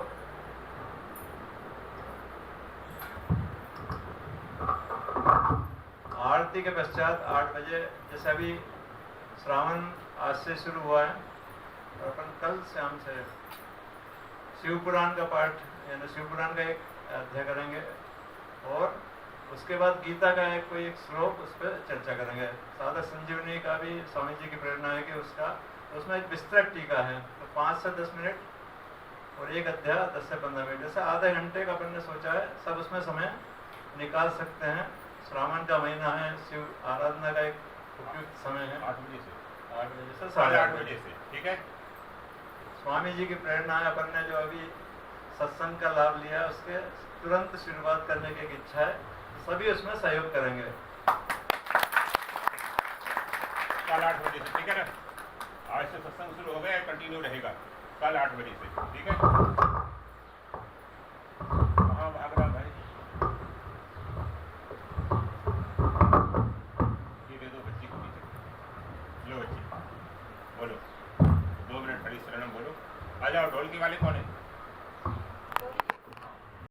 आरती के पश्चात 8 बजे, जैसे अभी श्रावण आज से शुरू हुआ है, और अपन कल शाम से शिव पुराण का पाठ, यानी शिव पुराण का एक अध्याय करेंगे, और उसके बाद गीता का कोई एक श्लोक, उस पर चर्चा करेंगे। साधक संजीवनी का भी स्वामी जी की प्रेरणा है कि उसमें एक विस्तृत टीका है, तो 5 से 10 मिनट और एक अध्याय 10 से 15 मिनट, जैसे आधे घंटे का अपन ने सोचा है। सब उसमें समय निकाल सकते हैं। श्रावण का महीना है, शिव आराधना का एक उपयुक्त समय है। 8 बजे से 8 बजे से 8:30 बजे से, ठीक है। स्वामी जी की प्रेरणा है। अपन ने जो अभी सत्संग का लाभ लिया, उसके तुरंत शुरुआत करने की एक इच्छा है, सभी उसमें सहयोग करेंगे। कल 8 बजे से, ठीक है ना। आज से सत्संग शुरू हो गया, कंटिन्यू रहेगा कल 8 बजे से, ठीक है। कहाँ भाग रहा भाई? ये दे दो बच्ची को पीछे। लो बच्ची, बोलो 2 मिनट हरि शरणम बोलो। आ जाओ, ढोल की वाले कौन